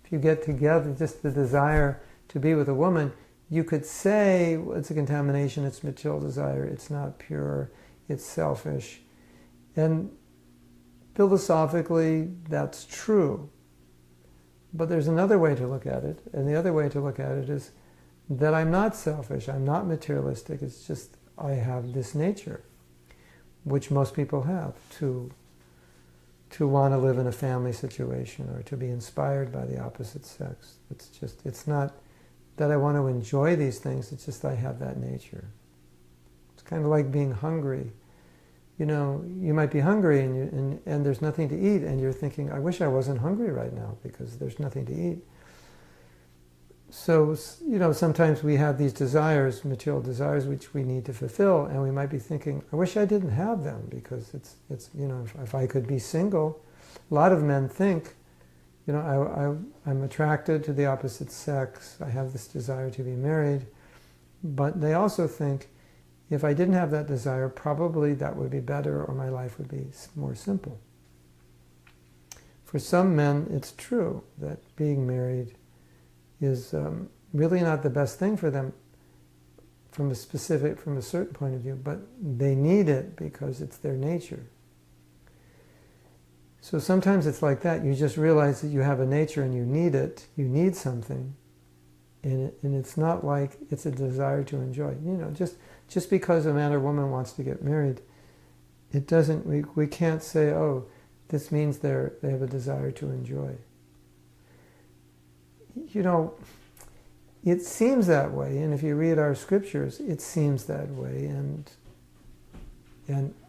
If you get together, just the desire to be with a woman, you could say it's a contamination, it's material desire, it's not pure, it's selfish. And philosophically, that's true. But there's another way to look at it, and the other way to look at it is that I'm not selfish, I'm not materialistic, it's just I have this nature, which most people have, to want to live in a family situation, or to be inspired by the opposite sex. It's not that I want to enjoy these things, it's just I have that nature. It's kind of like being hungry. You might be hungry and there's nothing to eat, and you're thinking, I wish I wasn't hungry right now because there's nothing to eat. So, sometimes we have these desires, material desires, which we need to fulfill, and we might be thinking, I wish I didn't have them, because it's if I could be single. A lot of men think, I'm attracted to the opposite sex, I have this desire to be married, but they also think, if I didn't have that desire, probably that would be better, or my life would be more simple. For some men, it's true that being married is really not the best thing for them. from a certain point of view, but they need it because it's their nature. So sometimes it's like that. You just realize that you have a nature and you need it. You need something, and it's not like it's a desire to enjoy. Just because a man or woman wants to get married, it doesn't. We can't say, oh, this means they have a desire to enjoy. It seems that way, and if you read our scriptures, it seems that way, and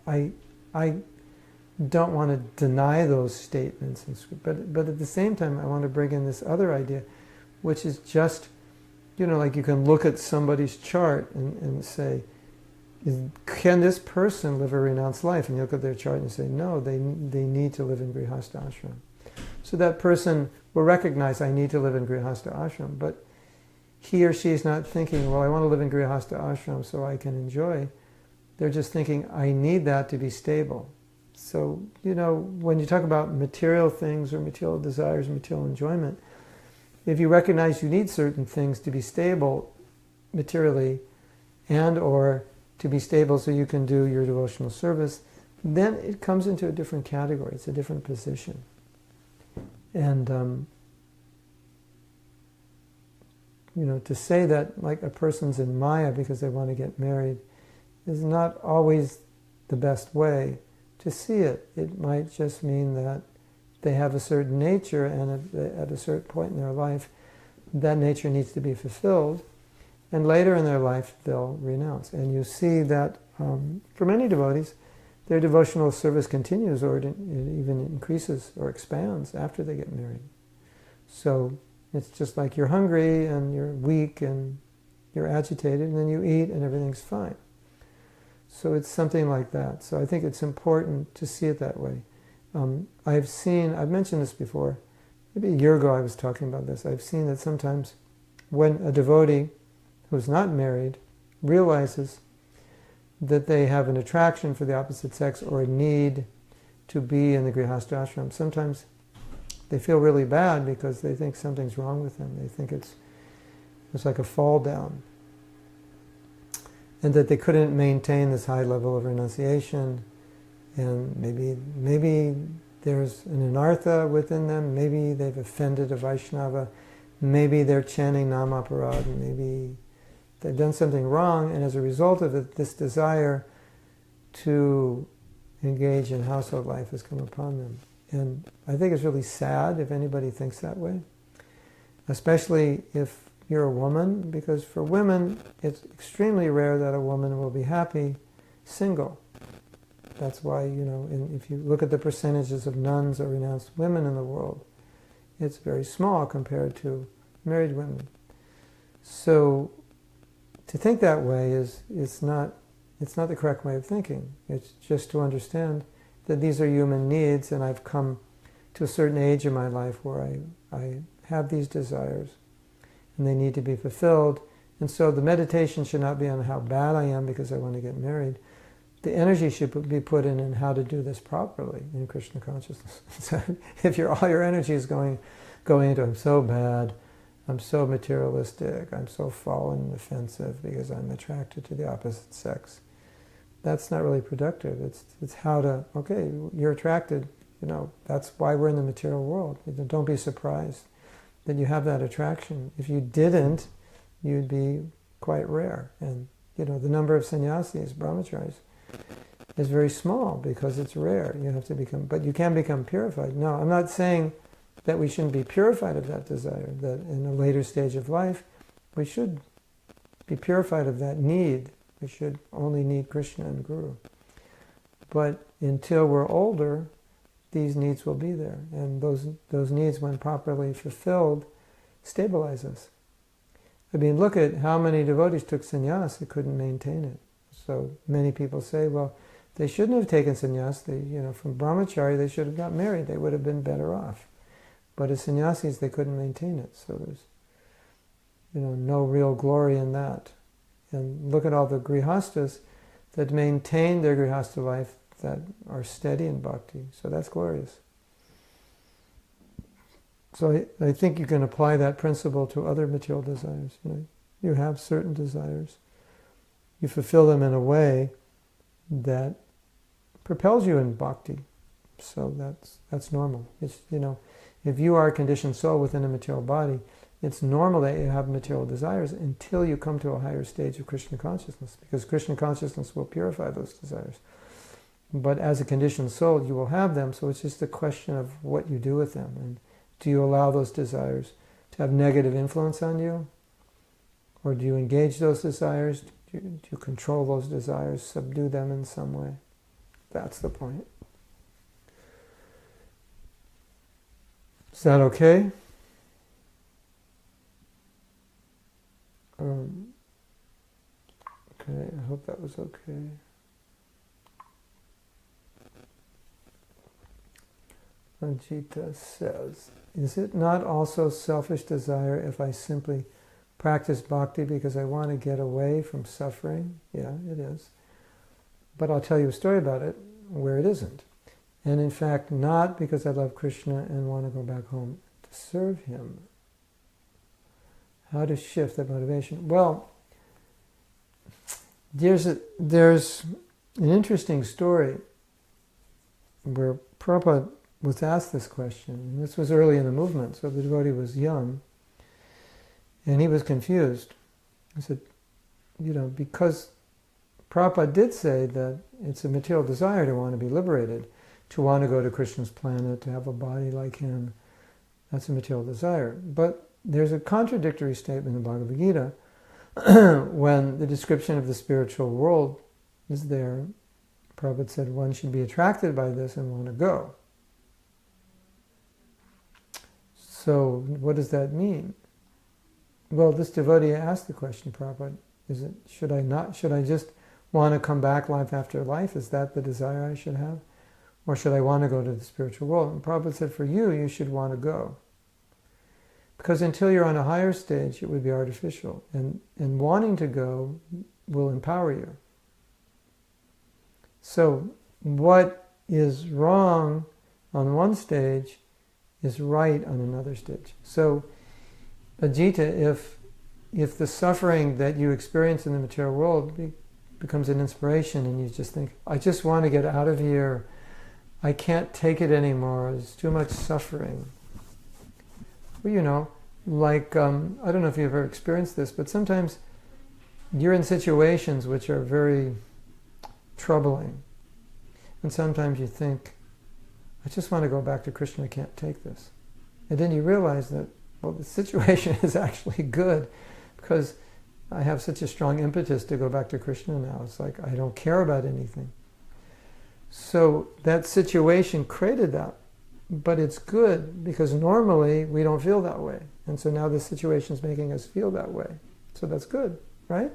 I don't want to deny those statements in scripture, but at the same time, I want to bring in this other idea, which is just, like you can look at somebody's chart and say, can this person live a renounced life? And you look at their chart and say, no, they need to live in Grihastha ashram. So that person will recognize, I need to live in Grihastha ashram, but he or she is not thinking, well, I want to live in Grihastha ashram so I can enjoy. They're just thinking, I need that to be stable. So, when you talk about material things or material desires, material enjoyment, if you recognize you need certain things to be stable materially and or to be stable so you can do your devotional service, then it comes into a different category. It's a different position. And, to say that like a person's in Maya because they want to get married is not always the best way to see it. It might just mean that they have a certain nature, and at a certain point in their life, that nature needs to be fulfilled, and later in their life they'll renounce. And you see that for many devotees, their devotional service continues, or it even increases or expands after they get married. So it's just like you're hungry and you're weak and you're agitated, and then you eat and everything's fine. So it's something like that. So I think it's important to see it that way. I've mentioned this before, maybe a year ago I was talking about this. I've seen that sometimes when a devotee who's not married realizes that they have an attraction for the opposite sex or a need to be in the Grihastha ashram, sometimes they feel really bad because they think something's wrong with them. They think it's like a fall down, and that they couldn't maintain this high level of renunciation, and maybe there's an anartha within them, maybe they've offended a Vaishnava, maybe they're chanting namaparad, maybe they've done something wrong, and as a result of it, this desire to engage in household life has come upon them. And I think it's really sad if anybody thinks that way, especially if you're a woman, because for women, it's extremely rare that a woman will be happy single. That's why, if you look at the percentages of nuns or renounced women in the world, it's very small compared to married women. So to think that way it's not the correct way of thinking. It's just to understand that these are human needs, and I've come to a certain age in my life where I have these desires, and they need to be fulfilled. And so the meditation should not be on how bad I am because I want to get married. The energy should be put in how to do this properly in Krishna consciousness. So if all your energy is going into, I'm so bad, I'm so materialistic, I'm so fallen and offensive because I'm attracted to the opposite sex, that's not really productive. It's how to, okay, you're attracted, that's why we're in the material world. Don't be surprised that you have that attraction. If you didn't, you'd be quite rare. And, the number of sannyasis, brahmacharis, is very small because it's rare. You have to but you can become purified. No, I'm not saying that we shouldn't be purified of that desire, that in a later stage of life, we should be purified of that need. We should only need Krishna and Guru. But until we're older, these needs will be there. And those needs, when properly fulfilled, stabilize us. I mean, look at how many devotees took sannyas who couldn't maintain it. So many people say, well, they shouldn't have taken sannyas. From brahmachari, they should have got married. They would have been better off. But as sannyasis, they couldn't maintain it. So there's, no real glory in that. And look at all the grihastas that maintain their grihastha life, that are steady in bhakti. So that's glorious. So I think you can apply that principle to other material desires. You have certain desires you fulfill them in a way that propels you in bhakti. So that's normal. It's, if you are a conditioned soul within a material body, it's normal that you have material desires until you come to a higher stage of Krishna consciousness, because Krishna consciousness will purify those desires. But as a conditioned soul, you will have them, so it's just a question of what you do with them. And do you allow those desires to have negative influence on you? Or do you engage those desires? Do you control those desires, subdue them in some way? That's the point. Is that okay? Okay, I hope that was okay. Ajita says, is it not also selfish desire if I simply practice bhakti because I want to get away from suffering? Yeah, it is. But I'll tell you a story about it where it isn't. And in fact, not because I love Krishna and want to go back home to serve him. How to shift that motivation? Well, there's an interesting story where Prabhupada was asked this question. And this was early in the movement, so the devotee was young. And he was confused. He said, because Prabhupada did say that it's a material desire to want to be liberated, to want to go to Krishna's planet, to have a body like him. That's a material desire. But there's a contradictory statement in the Bhagavad Gita when the description of the spiritual world is there. Prabhupada said one should be attracted by this and want to go. So what does that mean? Well, this devotee asked the question, Prabhupada, should I just want to come back life after life? Is that the desire I should have? Or should I want to go to the spiritual world? And Prabhupada said, for you should want to go. Because until you're on a higher stage, it would be artificial. And wanting to go will empower you. So what is wrong on one stage is right on another stage. So, Ajita, if the suffering that you experience in the material world becomes an inspiration and you just think, I just want to get out of here, I can't take it anymore, there's too much suffering. Well, I don't know if you've ever experienced this, but sometimes you're in situations which are very troubling. And sometimes you think, I just want to go back to Krishna, I can't take this. And then you realize that, well, the situation is actually good because I have such a strong impetus to go back to Krishna now. It's like I don't care about anything. So that situation created that. But it's good because normally we don't feel that way. And so now this situation is making us feel that way. So that's good, right?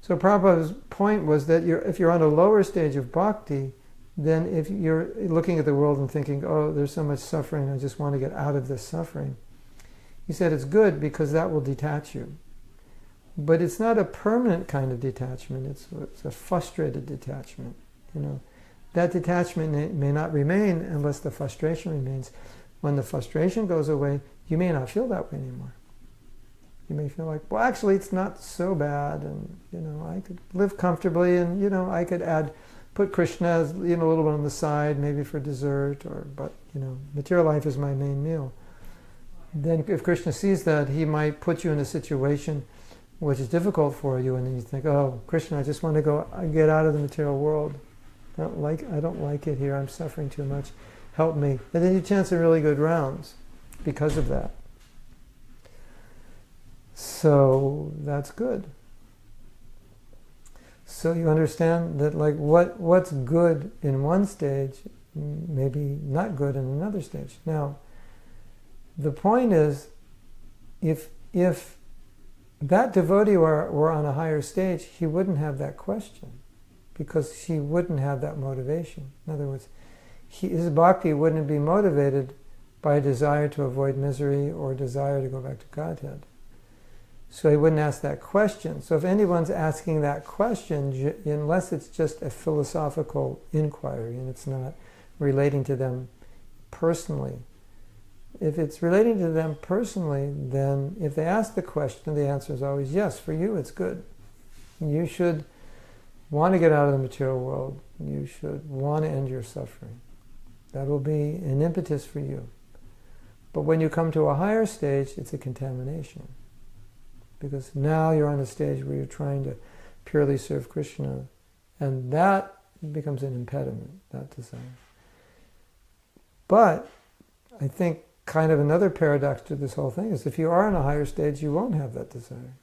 So Prabhupada's point was that if you're on a lower stage of bhakti, then if you're looking at the world and thinking, oh, there's so much suffering, I just want to get out of this suffering. He said it's good because that will detach you. But it's not a permanent kind of detachment, it's a frustrated detachment. That detachment may not remain unless the frustration remains. When the frustration goes away, you may not feel that way anymore. You may feel like, well, actually, it's not so bad, and I could live comfortably, and I could put Krishna, a little bit on the side, maybe for dessert, but material life is my main meal. Then, if Krishna sees that, he might put you in a situation which is difficult for you, and then you think, oh, Krishna, I just want to get out of the material world. I don't like it here. I'm suffering too much. Help me. And then you chance some really good rounds because of that. So that's good. So you understand that what's good in one stage may be not good in another stage. Now, the point is, if that devotee were on a higher stage, he wouldn't have that question. Because he wouldn't have that motivation. In other words, his bhakti wouldn't be motivated by a desire to avoid misery or desire to go back to Godhead. So he wouldn't ask that question. So if anyone's asking that question, unless it's just a philosophical inquiry and it's not relating to them personally, if it's relating to them personally, then if they ask the question, the answer is always yes, for you it's good. You should want to get out of the material world. You should want to end your suffering. That will be an impetus for you. But when you come to a higher stage, it's a contamination. Because now you're on a stage where you're trying to purely serve Krishna, and that becomes an impediment, that desire. But I think kind of another paradox to this whole thing is if you are on a higher stage, you won't have that desire.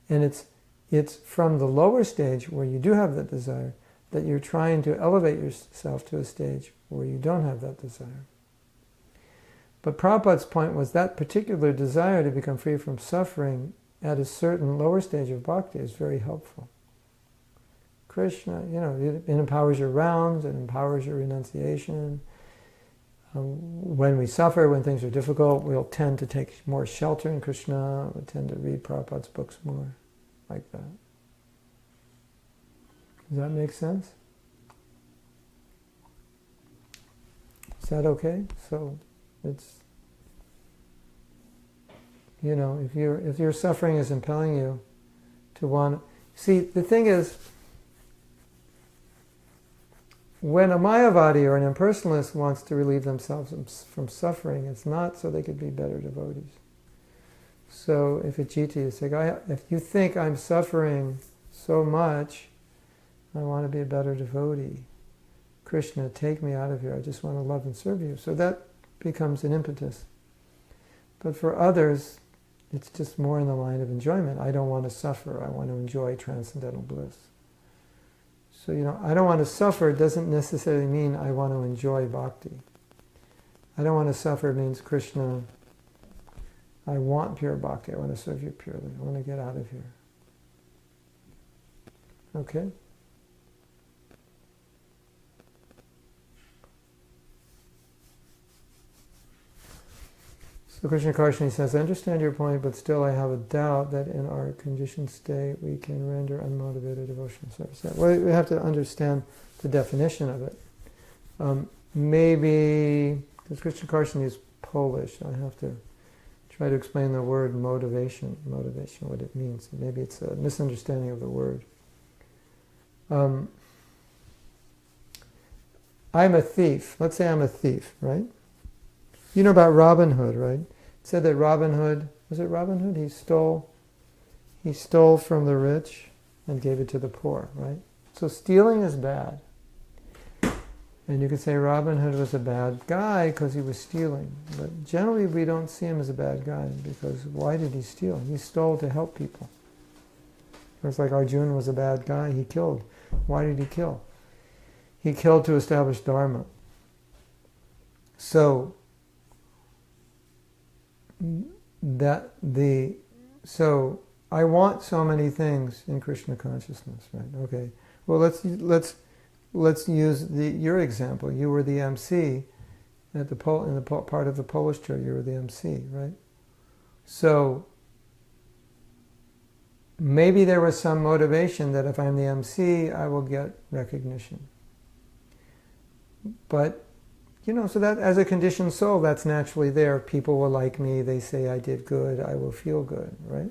And it's from the lower stage where you do have that desire that you're trying to elevate yourself to a stage where you don't have that desire. But Prabhupada's point was that particular desire to become free from suffering at a certain lower stage of bhakti is very helpful. Krishna, it empowers your rounds, it empowers your renunciation. When we suffer, when things are difficult, we'll tend to take more shelter in Krishna, we'll tend to read Prabhupada's books more, like that. Does that make sense? Is that okay? So it's, if your suffering is impelling you to want... See, the thing is, when a Mayavadi or an impersonalist wants to relieve themselves from suffering, it's not so they could be better devotees. So if a jiti is like, if you think I'm suffering so much, I want to be a better devotee. Krishna, take me out of here. I just want to love and serve you. So that becomes an impetus. But for others, it's just more in the line of enjoyment. I don't want to suffer. I want to enjoy transcendental bliss. So, I don't want to suffer doesn't necessarily mean I want to enjoy bhakti. I don't want to suffer means, Krishna, I want pure bhakti. I want to serve you purely. I want to get out of here. Okay? So Krishna Karshani says, I understand your point, but still I have a doubt that in our conditioned state we can render unmotivated devotional service. Well, we have to understand the definition of it. Maybe, because Krishna Karshani is Polish, I have to try to explain the word motivation, what it means. Maybe it's a misunderstanding of the word. I'm a thief. Let's say I'm a thief, right? You know about Robin Hood, right? It said that Robin Hood, was it Robin Hood? He stole from the rich and gave it to the poor, right? So stealing is bad. And you could say Robin Hood was a bad guy because he was stealing. But generally we don't see him as a bad guy because why did he steal? He stole to help people. It's like Arjuna was a bad guy, he killed. Why did he kill? He killed to establish dharma. So I want so many things in Krishna consciousness, right? Okay. Well, let's use your example. You were the MC in the part of the Polish church. You were the MC, right? So maybe there was some motivation that if I'm the MC, I will get recognition. But so that as a conditioned soul, that's naturally there. People will like me, they say I did good, I will feel good, right?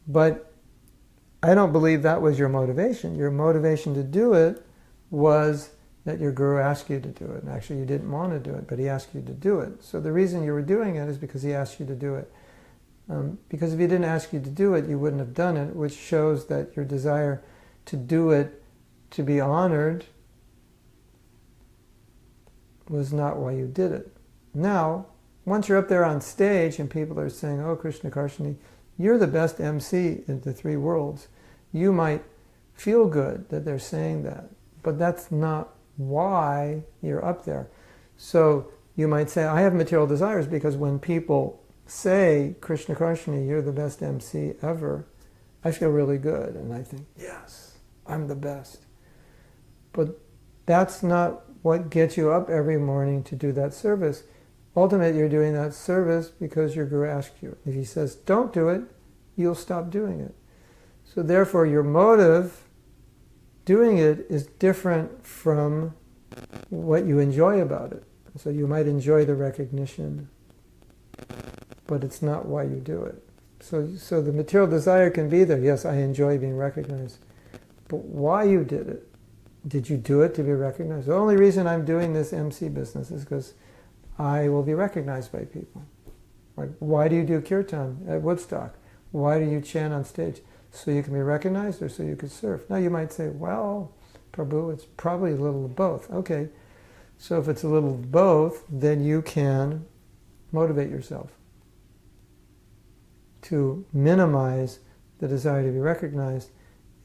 But I don't believe that was your motivation. Your motivation to do it was that your guru asked you to do it. And actually you didn't want to do it, but he asked you to do it. So the reason you were doing it is because he asked you to do it. Because if he didn't ask you to do it, you wouldn't have done it, which shows that your desire to do it, to be honored, was not why you did it. Now, once you're up there on stage and people are saying, oh, Krishna Karshani, you're the best MC in the three worlds, you might feel good that they're saying that, but that's not why you're up there. So you might say, I have material desires because when people say, Krishna Karshani, you're the best MC ever, I feel really good and I think, yes, I'm the best. But that's not what gets you up every morning to do that service. Ultimately, you're doing that service because your guru asked you. If he says, don't do it, you'll stop doing it. So therefore, your motive, doing it, is different from what you enjoy about it. So you might enjoy the recognition, but it's not why you do it. So the material desire can be there. Yes, I enjoy being recognized. But why you did it? Did you do it to be recognized? The only reason I'm doing this MC business is because I will be recognized by people. Like, why do you do kirtan at Woodstock? Why do you chant on stage? So you can be recognized or so you can serve? Now you might say, well, Prabhu, it's probably a little of both. Okay, so if it's a little of both, then you can motivate yourself to minimize the desire to be recognized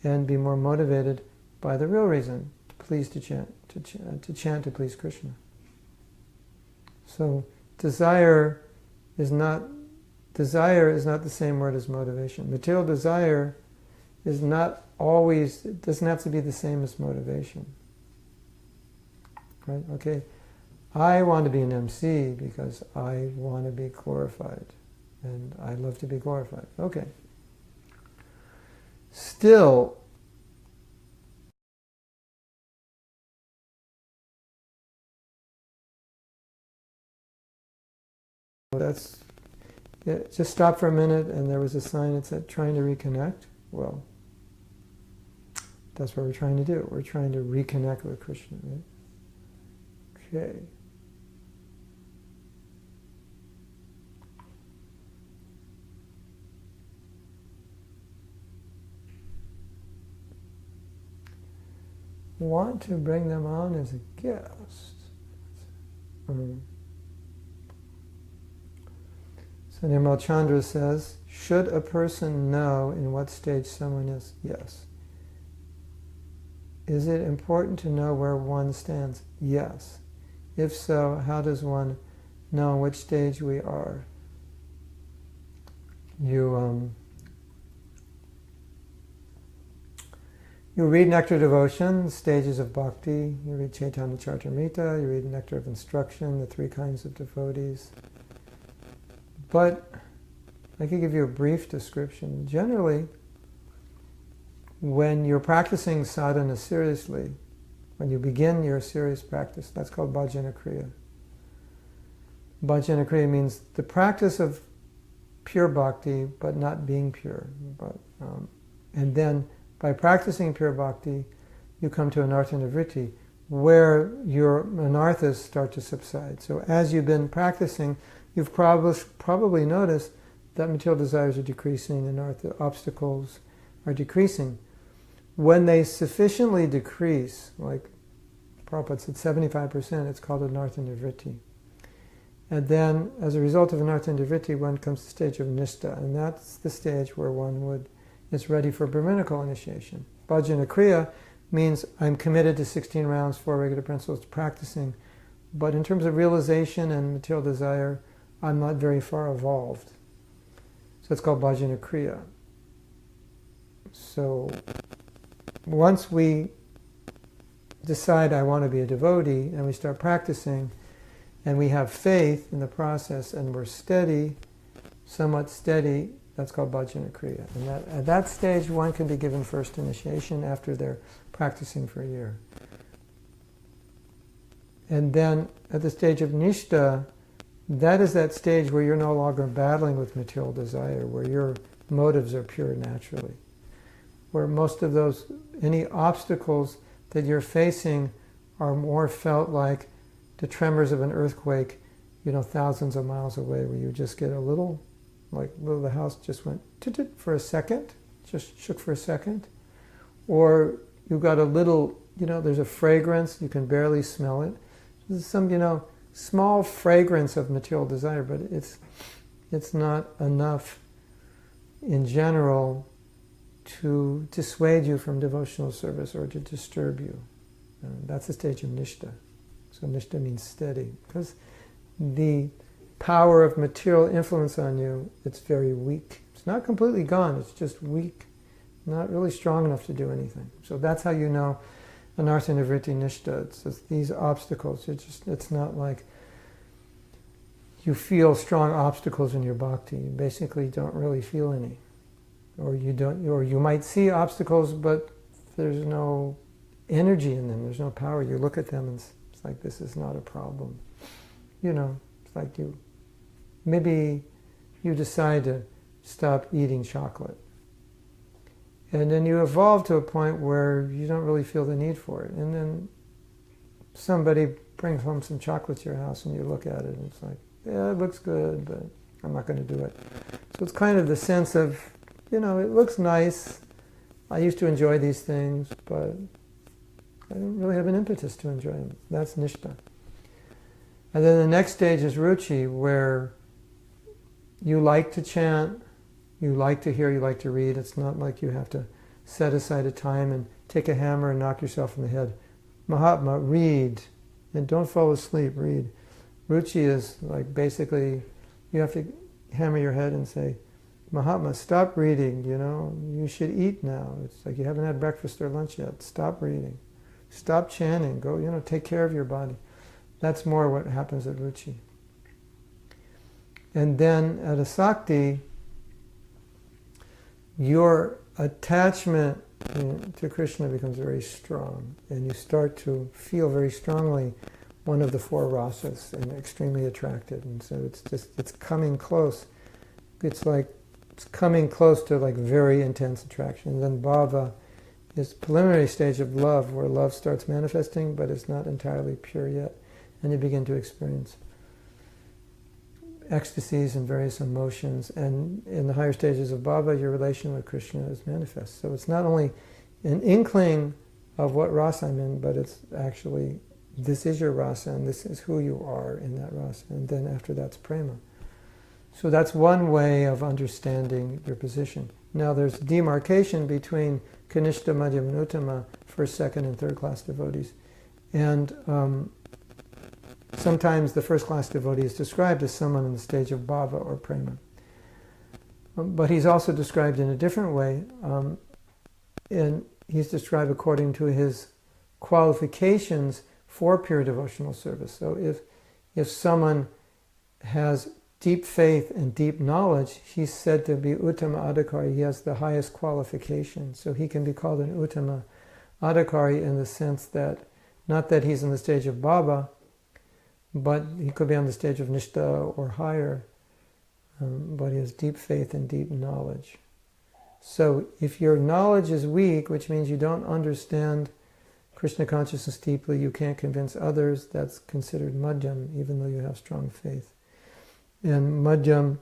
and be more motivated by the real reason, to chant to please Krishna. So desire is not the same word as motivation. Material desire is not always, it doesn't have to be the same as motivation. Right? Okay, I want to be an MC because I want to be glorified. And I love to be glorified. Okay. Still, just stop for a minute, and there was a sign that said trying to reconnect. Well, that's what we're trying to do. We're trying to reconnect with Krishna, right? Okay. Want to bring them on as a guest. So Nirmal Chandra says, should a person know in what stage someone is? Yes. Is it important to know where one stands? Yes. If so, how does one know in which stage we are? You read Nectar Devotion, Stages of Bhakti, you read Chaitanya Charitamrita, you read Nectar of Instruction, the 3 kinds of devotees. But I could give you a brief description. Generally, when you're practicing sadhana seriously, when you begin your serious practice, that's called bhajana kriya. Bhajana kriya means the practice of pure bhakti, but not being pure. And then, by practicing pure bhakti, you come to anartha nivritti, where your anarthas start to subside. So as you've been practicing, you've probably noticed that material desires are decreasing, anartha obstacles are decreasing. When they sufficiently decrease, like Prabhupada said 75%, it's called anartha nivritti. And then, as a result of anartha nivritti, one comes to the stage of nishta, and that's the stage where one is ready for Brahminical initiation. Bhajana kriya means I'm committed to 16 rounds, 4 regular principles, practicing. But in terms of realization and material desire, I'm not very far evolved. So it's called bhajana kriya. So once we decide I want to be a devotee, and we start practicing, and we have faith in the process, and we're steady, somewhat steady, that's called bhajana kriya. And at that stage, one can be given first initiation after they're practicing for a year. And then at the stage of nishta, that is that stage where you're no longer battling with material desire, where your motives are pure naturally. Where most of those, any obstacles that you're facing are more felt like the tremors of an earthquake, thousands of miles away, where you just get a little, the house just went for a second, just shook for a second. Or you got a little, there's a fragrance, you can barely smell it. There's some, small fragrance of material desire, but it's not enough in general to dissuade you from devotional service or to disturb you. That's the stage of nishta. So nishta means steady, because the power of material influence on you, it's very weak. It's not completely gone, it's just weak, not really strong enough to do anything. So that's how you know anartha nivritti nishta. It's just these obstacles. It's not like you feel strong obstacles in your bhakti. You basically don't really feel any. Or you might see obstacles, but there's no energy in them, there's no power. You look at them and it's like, this is not a problem. It's like maybe you decide to stop eating chocolate. And then you evolve to a point where you don't really feel the need for it. And then somebody brings home some chocolate to your house and you look at it and it's like, yeah, it looks good, but I'm not going to do it. So it's kind of the sense of, it looks nice. I used to enjoy these things, but I don't really have an impetus to enjoy them. That's nishta. And then the next stage is ruchi, where you like to chant, you like to hear, you like to read. It's not like you have to set aside a time and take a hammer and knock yourself in the head. Mahatma, read, and don't fall asleep, read. Ruchi is like basically, you have to hammer your head and say, Mahatma, stop reading, you should eat now. It's like you haven't had breakfast or lunch yet. Stop reading. Stop chanting. Go, take care of your body. That's more what happens at ruchi. And then at asakti, your attachment to Krishna becomes very strong, and you start to feel very strongly one of the four rasas and extremely attracted. And so it's coming close. It's coming close to like very intense attraction. And then bhava is preliminary stage of love, where love starts manifesting, but it's not entirely pure yet. And you begin to experience ecstasies and various emotions. And in the higher stages of bhava, your relation with Krishna is manifest. So it's not only an inkling of what rasa I'm in, but it's actually, this is your rasa, and this is who you are in that rasa. And then after that's prema. So that's one way of understanding your position. Now there's demarcation between Kanishta, Madhyama, and Uttama, first, second, and third class devotees. And sometimes the first class devotee is described as someone in the stage of bhava or prema. But he's also described in a different way. And he's described according to his qualifications for pure devotional service. So if someone has deep faith and deep knowledge, he's said to be uttama adhikari. He has the highest qualification. So he can be called an uttama adhikari in the sense that, not that he's in the stage of bhava, but he could be on the stage of nishta or higher, but he has deep faith and deep knowledge. So if your knowledge is weak, which means you don't understand Krishna consciousness deeply, you can't convince others, that's considered madhyam, even though you have strong faith. And madhyam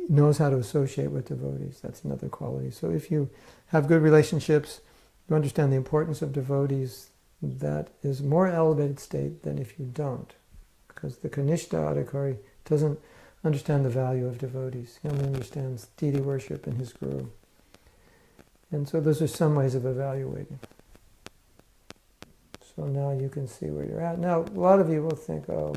knows how to associate with devotees. That's another quality. So if you have good relationships, you understand the importance of devotees, that is more elevated state than if you don't. Because the Kanishta Adhikari doesn't understand the value of devotees. He only understands deity worship and his guru. And so those are some ways of evaluating. So now you can see where you're at. Now, a lot of you will think, a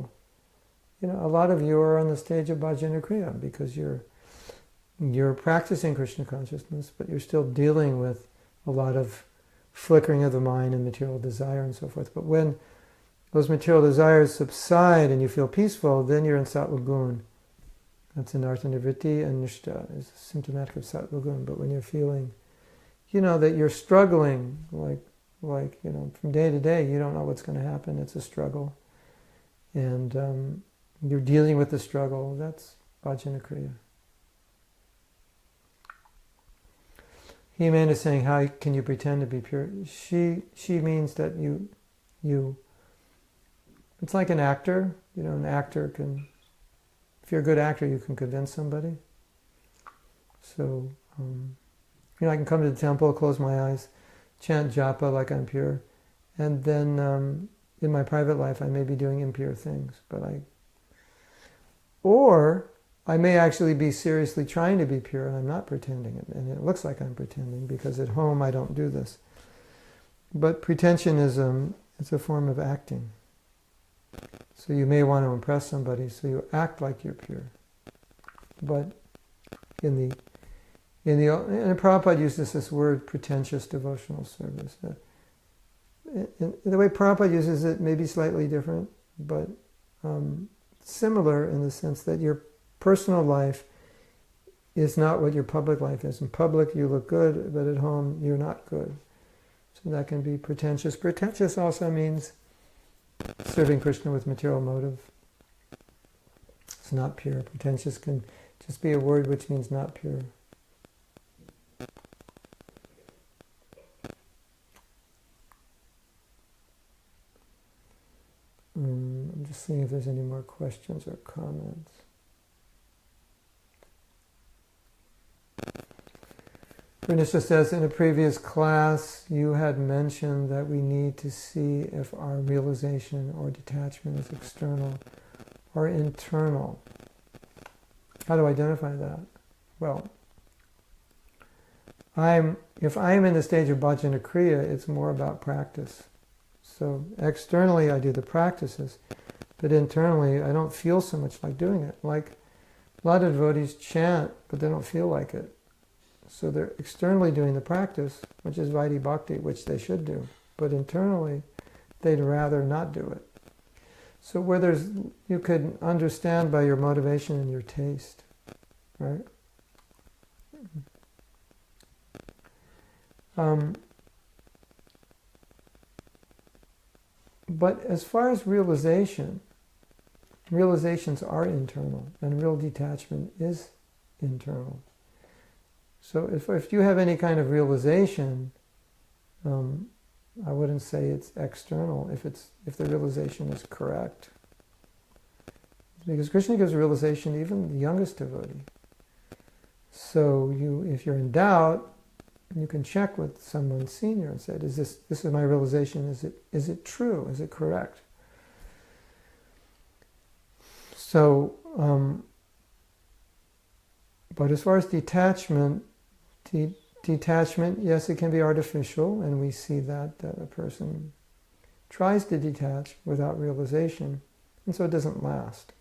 lot of you are on the stage of bhajana kriya because you're practicing Krishna consciousness, but you're still dealing with a lot of flickering of the mind and material desire and so forth. But when those material desires subside and you feel peaceful, then you're in sattva gun. That's in artha nivritti, and nishta is symptomatic of sattva gun. But when you're feeling, that you're struggling, from day to day, you don't know what's going to happen. It's a struggle. And you're dealing with the struggle. That's bhajana kriya. He-Man is saying, how can you pretend to be pure? She means that you it's like an actor. An actor can, if you're a good actor, you can convince somebody. So, I can come to the temple, close my eyes, chant japa like I'm pure, and then in my private life I may be doing impure things, or I may actually be seriously trying to be pure and I'm not pretending it, and it looks like I'm pretending because at home I don't do this. But pretensionism, it's a form of acting. So you may want to impress somebody, so you act like you're pure. But and Prabhupada uses this word, pretentious devotional service. The way Prabhupada uses it may be slightly different, but similar in the sense that your personal life is not what your public life is. In public you look good, but at home you're not good. So that can be pretentious. Pretentious also means serving Krishna with material motive. It's not pure. Pretentious can just be a word which means not pure. I'm just seeing if there's any more questions or comments. Krishna says, in a previous class, you had mentioned that we need to see if our realization or detachment is external or internal. How to identify that? Well, if I'm in the stage of bhajana kriya, it's more about practice. So externally I do the practices, but internally I don't feel so much like doing it. Like a lot of devotees chant, but they don't feel like it. So they're externally doing the practice, which is Vaidhi Bhakti, which they should do. But internally, they'd rather not do it. So where you could understand by your motivation and your taste, right? But as far as realizations are internal, and real detachment is internal. So if you have any kind of realization, I wouldn't say it's external if the realization is correct. Because Krishna gives realization to even the youngest devotee. So if you're in doubt, you can check with someone senior and say, this is my realization, is it true? Is it correct? So, but as far as detachment, yes, it can be artificial, and we see that a person tries to detach without realization, and so it doesn't last.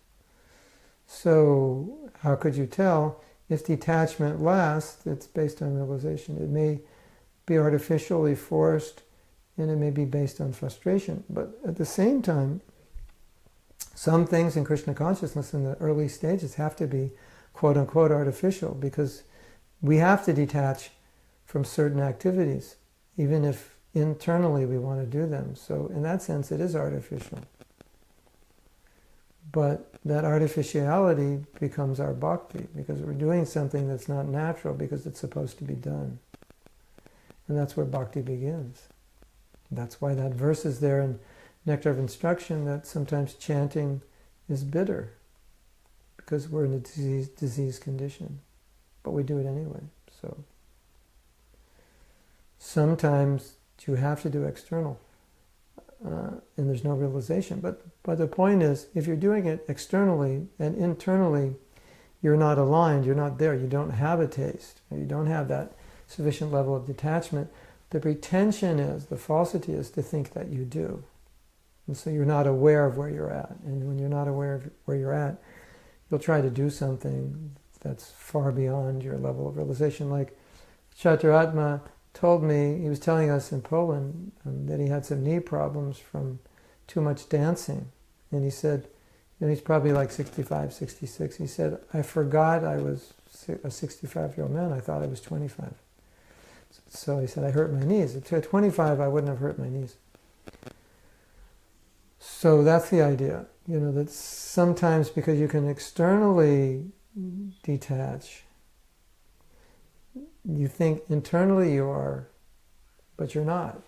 So how could you tell? If detachment lasts, it's based on realization. It may be artificially forced, and it may be based on frustration. But at the same time, some things in Krishna consciousness in the early stages have to be quote-unquote artificial, because we have to detach from certain activities, even if internally we want to do them. So in that sense, it is artificial. But that artificiality becomes our bhakti, because we're doing something that's not natural because it's supposed to be done. And that's where bhakti begins. That's why that verse is there in Nectar of Instruction, that sometimes chanting is bitter, because we're in a disease condition. But we do it anyway. So sometimes you have to do external, and there's no realization. But the point is, if you're doing it externally and internally, you're not aligned, you're not there, you don't have a taste, you don't have that sufficient level of detachment. The pretension is, the falsity is to think that you do. And so you're not aware of where you're at. And when you're not aware of where you're at, you'll try to do something that's far beyond your level of realization. Like Chaturātma told me, he was telling us in Poland that he had some knee problems from too much dancing. And he said, he's probably like 65, 66. He said, I forgot I was a 65-year-old man. I thought I was 25. So he said, I hurt my knees. At 25, I wouldn't have hurt my knees. So that's the idea. That sometimes because you can externally detach, you think internally you are, but you're not.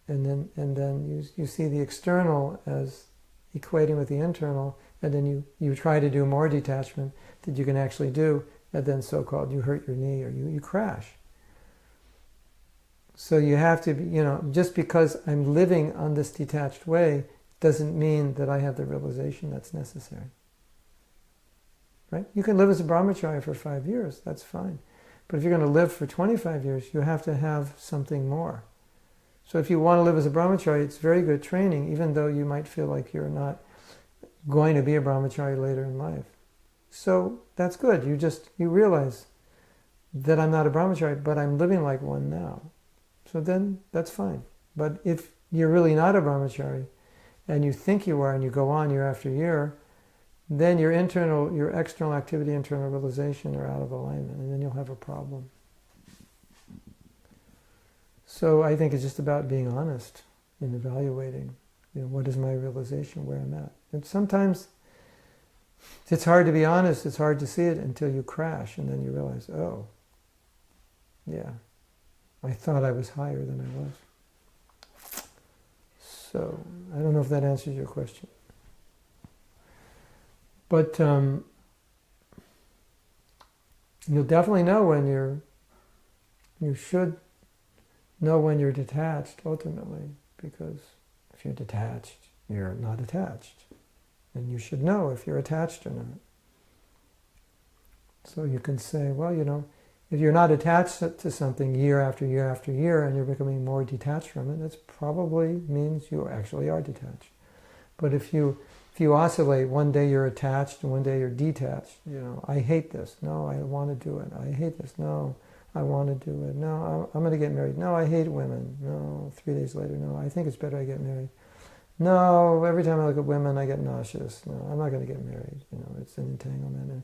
And then you see the external as equating with the internal, and then you try to do more detachment that you can actually do, and then so-called you hurt your knee or you crash. So you have to be, just because I'm living on this detached way doesn't mean that I have the realization that's necessary. Right? You can live as a brahmacharya for 5 years, that's fine. But if you're going to live for 25 years, you have to have something more. So if you want to live as a brahmacharya, it's very good training, even though you might feel like you're not going to be a brahmacharya later in life. So that's good. You realize that I'm not a brahmacharya, but I'm living like one now. So then that's fine. But if you're really not a brahmachari, and you think you are, and you go on year after year, then your external activity, internal realization are out of alignment, and then you'll have a problem. So I think it's just about being honest in evaluating, what is my realization, where I'm at. And sometimes It's hard to be honest, it's hard to see it until you crash, and then you realize, oh, yeah, I thought I was higher than I was. So, I don't know if that answers your question. But you'll definitely know when you should know when you're detached, ultimately, because if you're detached, you're not attached. And you should know if you're attached or not. So you can say, well, if you're not attached to something year after year after year and you're becoming more detached from it, that probably means you actually are detached. But if you oscillate, one day you're attached and one day you're detached, I hate this, no, I want to do it. I hate this, no, I want to do it. No, I'm going to get married. No, I hate women. No, 3 days later, no, I think it's better I get married. No, every time I look at women, I get nauseous. No, I'm not going to get married. It's an entanglement. And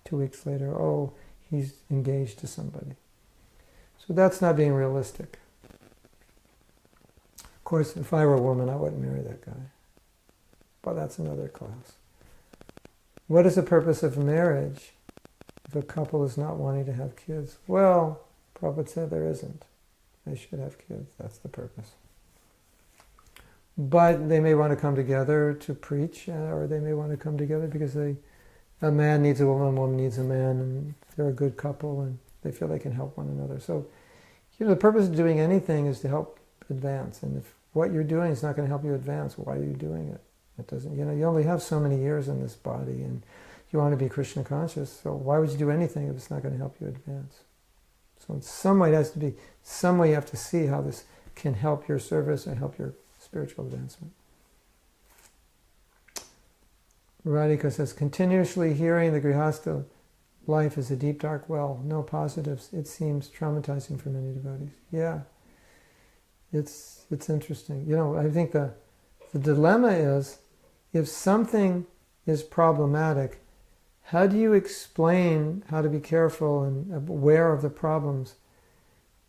2 weeks later, oh, he's engaged to somebody. So that's not being realistic. Of course, if I were a woman, I wouldn't marry that guy. But that's another class. What is the purpose of marriage if a couple is not wanting to have kids? Well, Prabhupada said there isn't. They should have kids. That's the purpose. But they may want to come together to preach, or they may want to come together because a man needs a woman needs a man, and they're a good couple, and they feel they can help one another. So, the purpose of doing anything is to help advance. And if what you're doing is not going to help you advance, why are you doing it? It doesn't. You only have so many years in this body, and you want to be Krishna conscious. So why would you do anything if it's not going to help you advance? So in some way, it has to be some way you have to see how this can help your service and help your spiritual advancement. Radhika says, continuously hearing the grihastha life is a deep dark well, no positives. It seems traumatizing for many devotees. Yeah, it's interesting. I think the dilemma is, if something is problematic, how do you explain how to be careful and aware of the problems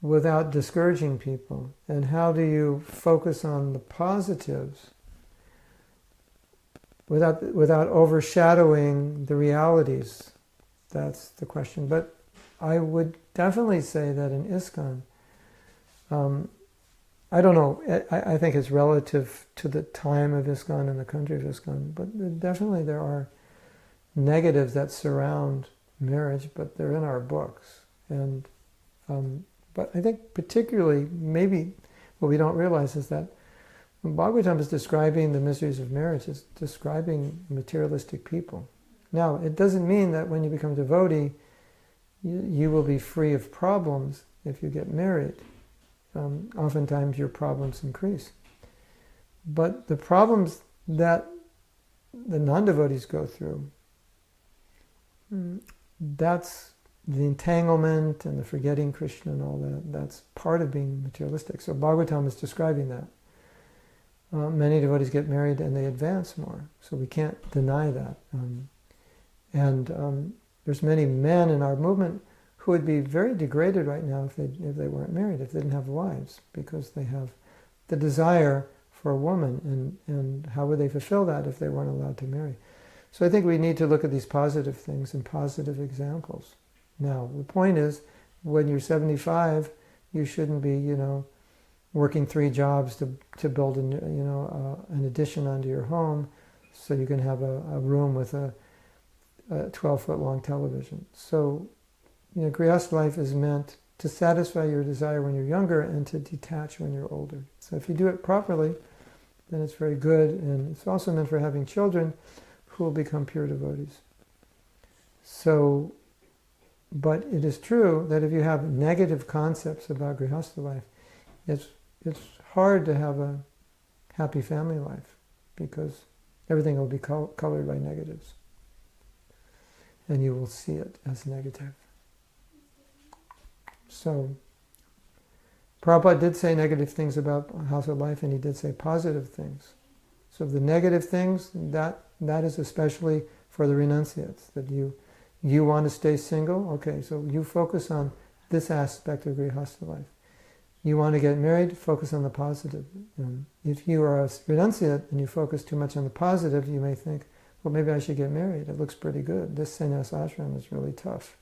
without discouraging people? And how do you focus on the positives without overshadowing the realities? That's the question. But I would definitely say that in ISKCON, I don't know, I think it's relative to the time of ISKCON and the country of ISKCON, but definitely there are negatives that surround marriage, but they're in our books. And but I think particularly, maybe what we don't realize is that when Bhagavatam is describing the miseries of marriage, it's describing materialistic people. Now, it doesn't mean that when you become devotee, you will be free of problems if you get married. Oftentimes your problems increase. But the problems that the non-devotees go through, that's the entanglement and the forgetting Krishna and all that. That's part of being materialistic. So Bhagavatam is describing that. Many devotees get married and they advance more. So we can't deny that. There's many men in our movement who would be very degraded right now if they weren't married, if they didn't have wives, because they have the desire for a woman, and how would they fulfill that if they weren't allowed to marry? So I think we need to look at these positive things and positive examples. Now, the point is, when you're 75, you shouldn't be, working 3 jobs to build an addition onto your home so you can have a room with a 12-foot long television. So, Grihastha life is meant to satisfy your desire when you're younger and to detach when you're older. So if you do it properly, then it's very good, and it's also meant for having children who will become pure devotees. So, but it is true that if you have negative concepts about Grihastha life, it's hard to have a happy family life, because everything will be colored by negatives. And you will see it as negative. So, Prabhupada did say negative things about household life, and he did say positive things. So the negative things, that is especially for the renunciates, that you want to stay single, okay, so you focus on this aspect of Grihastha life. You want to get married, focus on the positive. If you are a renunciate and you focus too much on the positive, you may think, well, maybe I should get married. It looks pretty good. This sannyas ashram is really tough.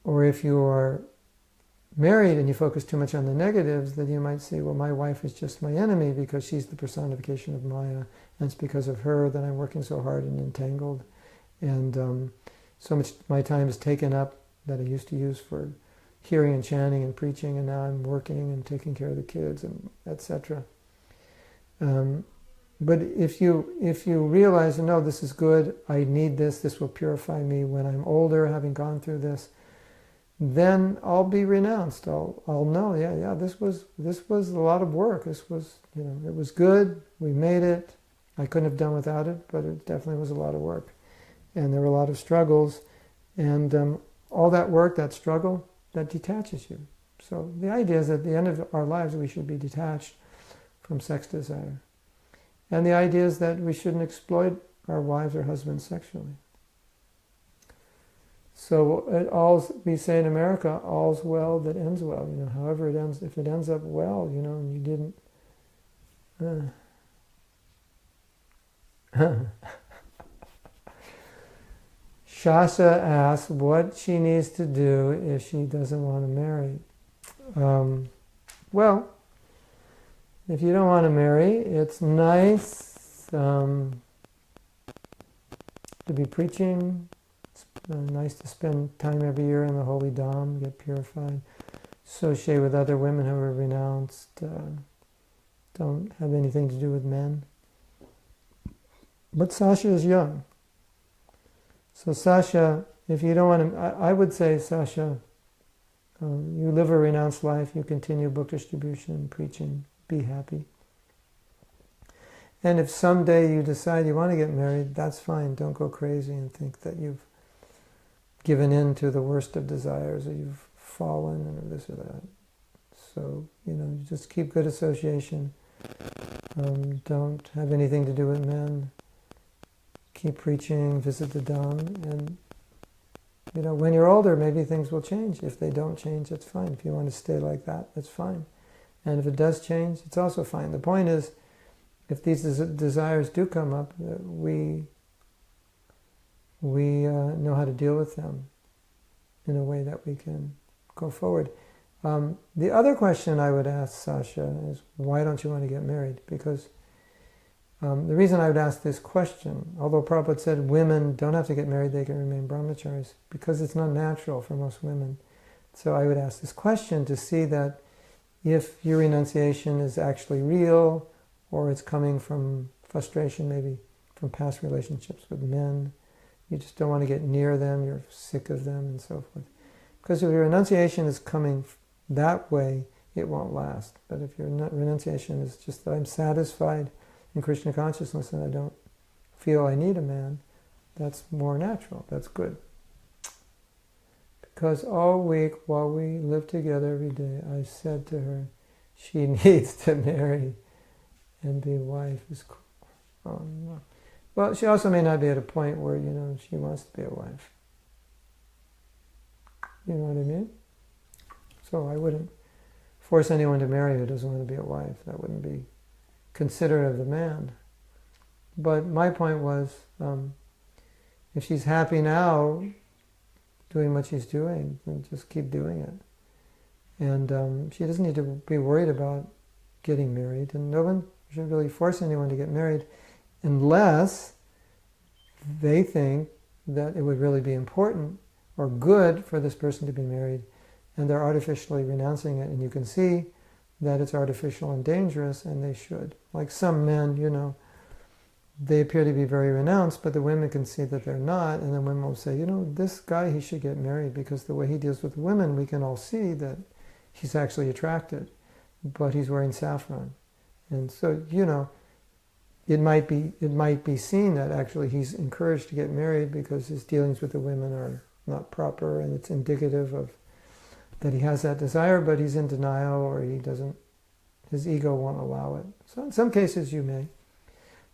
Or if you are married and you focus too much on the negatives, then you might say, well, my wife is just my enemy because she's the personification of Maya, and it's because of her that I'm working so hard and entangled. And so much my time is taken up that I used to use for hearing and chanting and preaching, and now I'm working and taking care of the kids, and etc. But if you realize, no, this is good, I need this, this will purify me when I'm older, having gone through this, then I'll be renounced. I'll know, yeah, this was a lot of work. This was, it was good. We made it. I couldn't have done without it, but it definitely was a lot of work, and there were a lot of struggles, and all that work, that struggle, that detaches you. So the idea is at the end of our lives we should be detached from sex desire, and the idea is that we shouldn't exploit our wives or husbands sexually. So we say in America, all's well that ends well. However it ends, if it ends up well, and you didn't. Shasha asks what she needs to do if she doesn't want to marry. Well, if you don't want to marry, it's nice to be preaching. Nice to spend time every year in the holy dham, get purified, associate with other women who are renounced, don't have anything to do with men. But Sasha is young. So Sasha, if you don't want to, I would say, Sasha, you live a renounced life, you continue book distribution, preaching, be happy. And if someday you decide you want to get married, that's fine. Don't go crazy and think that you've given in to the worst of desires, or you've fallen, or this or that. So, you just keep good association. Don't have anything to do with men. Keep preaching, visit the dham, and when you're older, maybe things will change. If they don't change, that's fine. If you want to stay like that, that's fine. And if it does change, it's also fine. The point is, if these desires do come up, we know how to deal with them in a way that we can go forward. The other question I would ask Sasha is, why don't you want to get married? Because the reason I would ask this question, although Prabhupada said women don't have to get married, they can remain brahmacharis, because it's not natural for most women. So I would ask this question to see that if your renunciation is actually real, or it's coming from frustration, maybe from past relationships with men, you just don't want to get near them, you're sick of them, and so forth. Because if your renunciation is coming that way, it won't last. But if your renunciation is just that I'm satisfied in Krishna consciousness and I don't feel I need a man, that's more natural, that's good. Because all week while we lived together every day, I said to her, she needs to marry and be wife. Is cool. Oh, no. Well, she also may not be at a point where, she wants to be a wife. You know what I mean? So I wouldn't force anyone to marry who doesn't want to be a wife. That wouldn't be considerate of the man. But my point was, if she's happy now doing what she's doing, then just keep doing it. And she doesn't need to be worried about getting married. And no one should really force anyone to get married unless they think that it would really be important or good for this person to be married, and they're artificially renouncing it, and you can see that it's artificial and dangerous, and they should. Like some men, they appear to be very renounced, but the women can see that they're not, and then women will say, this guy, he should get married, because the way he deals with women, we can all see that he's actually attracted, but he's wearing saffron. And so, it might be seen that actually he's encouraged to get married because his dealings with the women are not proper, and it's indicative of that he has that desire, but he's in denial, or his ego won't allow it. So in some cases you may.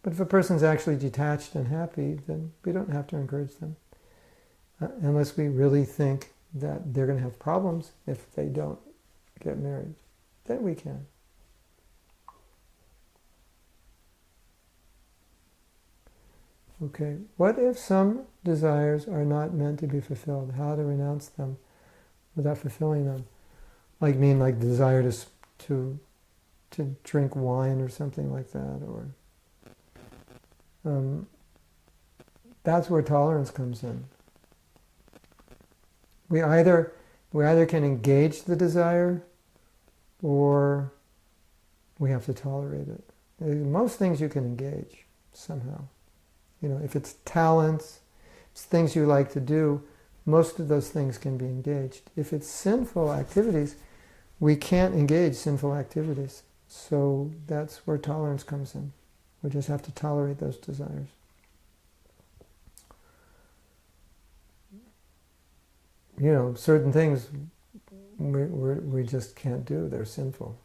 But if a person's actually detached and happy, then we don't have to encourage them. Unless we really think that they're going to have problems if they don't get married. Then we can. Okay, what if some desires are not meant to be fulfilled? How to renounce them without fulfilling them? Like the desire to drink wine or something like that, or that's where tolerance comes in. We either can engage the desire, or we have to tolerate it. Most things you can engage somehow. If it's talents, it's things you like to do, most of those things can be engaged. If it's sinful activities, we can't engage sinful activities. So that's where tolerance comes in. We just have to tolerate those desires. Certain things we just can't do. They're sinful.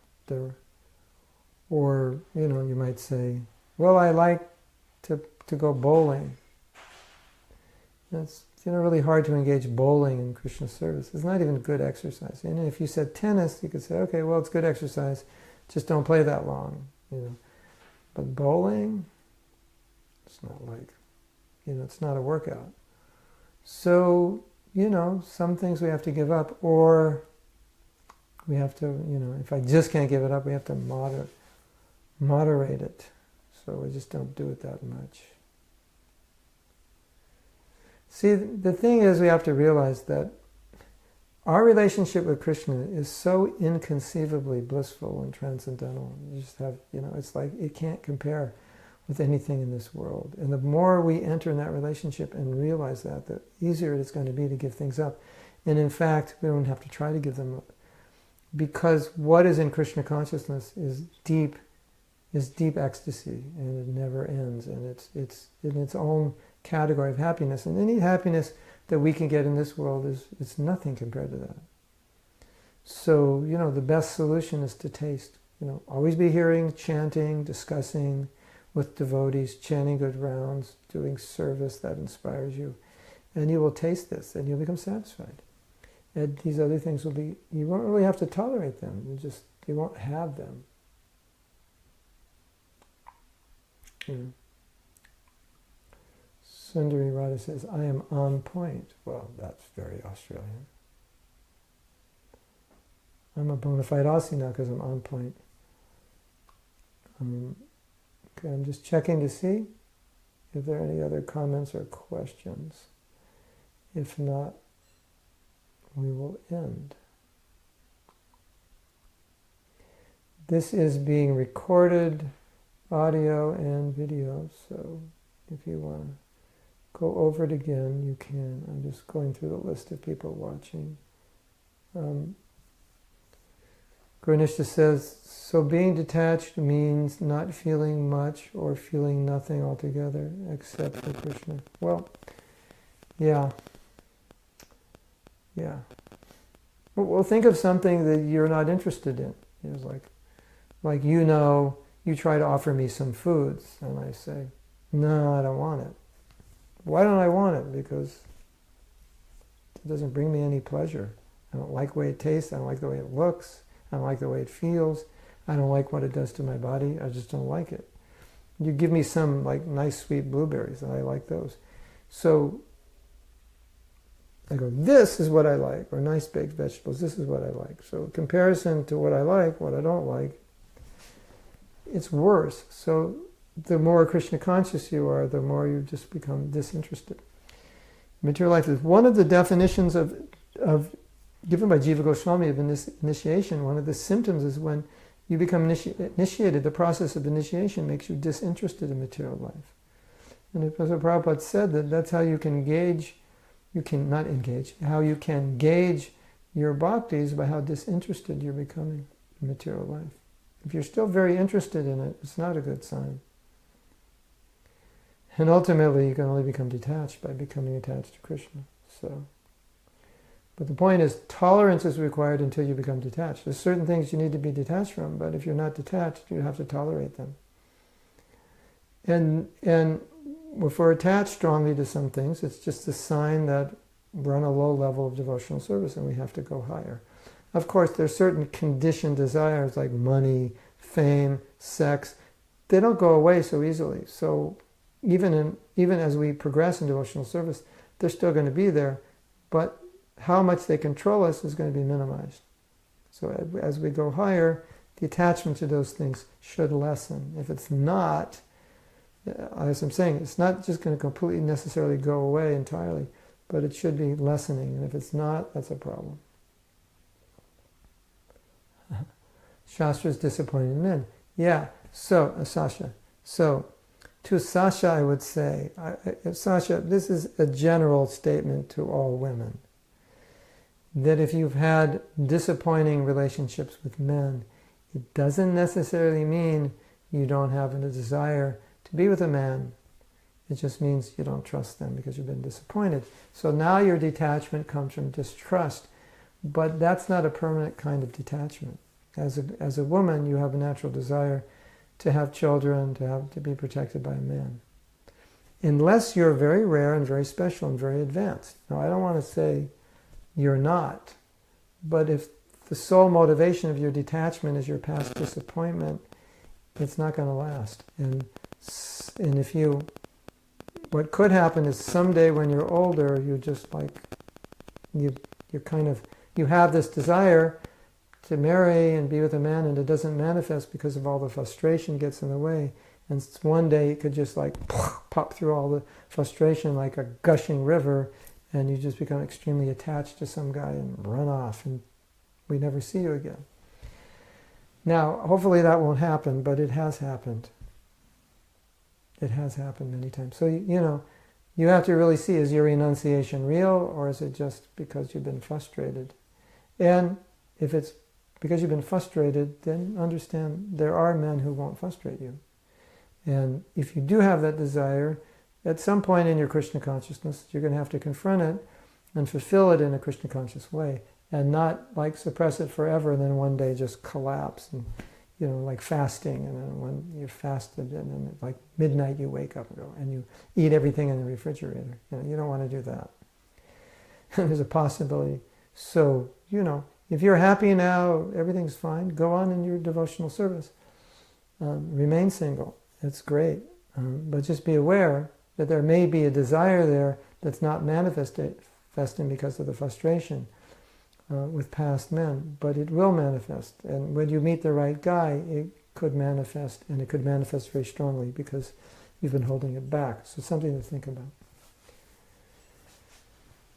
Or you might say, well, I like to go bowling. It's really hard to engage bowling in Krishna service. It's not even good exercise. And if you said tennis, you could say, okay, well, it's good exercise, just don't play that long. But bowling, it's not it's not a workout. So some things we have to give up, or we have to, if I just can't give it up, we have to moderate it. So we just don't do it that much. See, the thing is, we have to realize that our relationship with Krishna is so inconceivably blissful and transcendental. You just have, it's like it can't compare with anything in this world. And the more we enter in that relationship and realize that, the easier it's going to be to give things up. And in fact, we don't have to try to give them up. Because what is in Krishna consciousness is deep ecstasy, and it never ends. And it's in its own category of happiness. And any happiness that we can get in this world it's nothing compared to that. So, the best solution is to taste. Always be hearing, chanting, discussing with devotees, chanting good rounds, doing service that inspires you. And you will taste this, and you'll become satisfied. And these other things you won't really have to tolerate them. You won't have them. Sundari Radha says, I am on point. Well, that's very Australian. I'm a bona fide Aussie now because I'm on point. Okay, I'm just checking to see if there are any other comments or questions. If not, we will end. This is being recorded, audio and video, so if you want to go over it again, you can. I'm just going through the list of people watching. Ganesha says, so being detached means not feeling much or feeling nothing altogether except for Krishna. Well, yeah. Well, think of something that you're not interested in. It's like you try to offer me some foods, and I say, no, I don't want it. Why don't I want it? Because it doesn't bring me any pleasure. I don't like the way it tastes. I don't like the way it looks. I don't like the way it feels. I don't like what it does to my body. I just don't like it. You give me some nice sweet blueberries, and I like those. So I go, this is what I like, or nice baked vegetables, this is what I like. So in comparison to what I like, what I don't like, it's worse. So the more Krishna conscious you are, the more you just become disinterested. Material life is one of the definitions of given by Jiva Goswami of initiation. One of the symptoms is when you become initiated, the process of initiation makes you disinterested in material life. And Professor Prabhupada said that that's how you can gauge, how you can gauge your bhaktis by how disinterested you're becoming in material life. If you're still very interested in it, it's not a good sign. And ultimately, you can only become detached by becoming attached to Krishna. But the point is, tolerance is required until you become detached. There's certain things you need to be detached from, but if you're not detached, you have to tolerate them. And if we're attached strongly to some things, it's just a sign that we're on a low level of devotional service and we have to go higher. Of course, there's certain conditioned desires like money, fame, sex. They don't go away so easily. So even as we progress in devotional service, they're still going to be there, but how much they control us is going to be minimized. So as we go higher, the attachment to those things should lessen. If it's not, as I'm saying, it's not just going to completely necessarily go away entirely, but it should be lessening. And if it's not, that's a problem. Shastra is disappointing men. Yeah, so, Sasha. So, to Sasha I would say, Sasha, this is a general statement to all women, that if you've had disappointing relationships with men, it doesn't necessarily mean you don't have a desire to be with a man. It just means you don't trust them because you've been disappointed. So now your detachment comes from distrust, but that's not a permanent kind of detachment. As a woman, you have a natural desire to have children, to be protected by a man. Unless you're very rare and very special and very advanced. Now, I don't want to say you're not, but if the sole motivation of your detachment is your past disappointment, it's not going to last. And if you, what could happen is someday when you're older, you just like, you have this desire to marry and be with a man, and it doesn't manifest because of all the frustration gets in the way. And one day it could just like pop through all the frustration like a gushing river, and you just become extremely attached to some guy and run off, and we never see you again. Now, hopefully that won't happen, but it has happened. It has happened many times. So, you have to really see, is your renunciation real, or is it just because you've been frustrated? And if it's because you've been frustrated, then understand there are men who won't frustrate you. And if you do have that desire, at some point in your Krishna consciousness, you're going to have to confront it and fulfill it in a Krishna conscious way, and not like suppress it forever and then one day just collapse, and like fasting, and then when you're fasted and then like midnight you wake up and you eat everything in the refrigerator. You don't want to do that. There's a possibility. So, if you're happy now, everything's fine, go on in your devotional service. Remain single. It's great. But just be aware that there may be a desire there that's not manifesting because of the frustration with past men, but it will manifest. And when you meet the right guy, it could manifest, and it could manifest very strongly because you've been holding it back. So something to think about.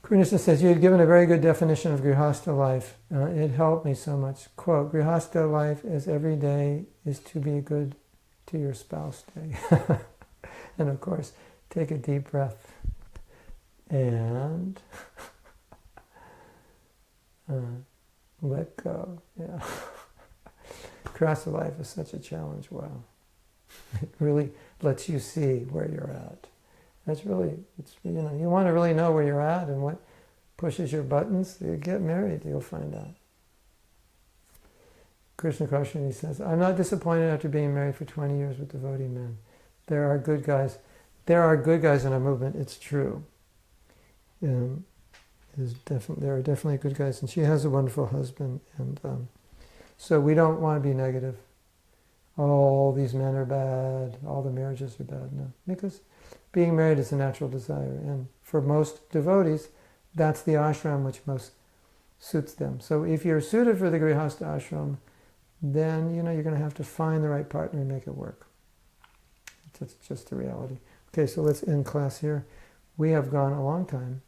Krishna says, you had given a very good definition of Grihastha life. It helped me so much. Quote, Grihastha life is every day is to be good to your spouse day. And of course, take a deep breath and let go. Yeah. Grihastha life is such a challenge. Wow. It really lets you see where you're at. That's really, you want to really know where you're at and what pushes your buttons. You get married, you'll find out. Krishna Kaushini says, I'm not disappointed after being married for 20 years with devotee men. There are good guys. There are good guys in our movement, it's true. There are definitely good guys, and she has a wonderful husband. And so we don't want to be negative. All these men are bad, all the marriages are bad. No, because being married is a natural desire, and for most devotees, that's the ashram which most suits them. So if you're suited for the Grihastha ashram, then you're going to have to find the right partner and make it work. That's just the reality. Okay, so let's end class here. We have gone a long time,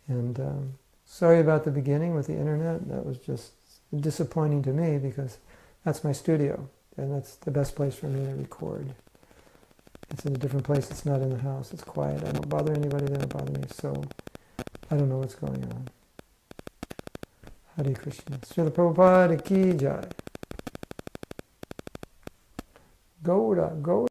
and sorry about the beginning with the internet. That was just disappointing to me because that's my studio, and that's the best place for me to record. It's in a different place. It's not in the house. It's quiet. I don't bother anybody. They don't bother me. So I don't know what's going on. Hare Krishna. Srila Prabhupada ki jai. Gaura, Gaura.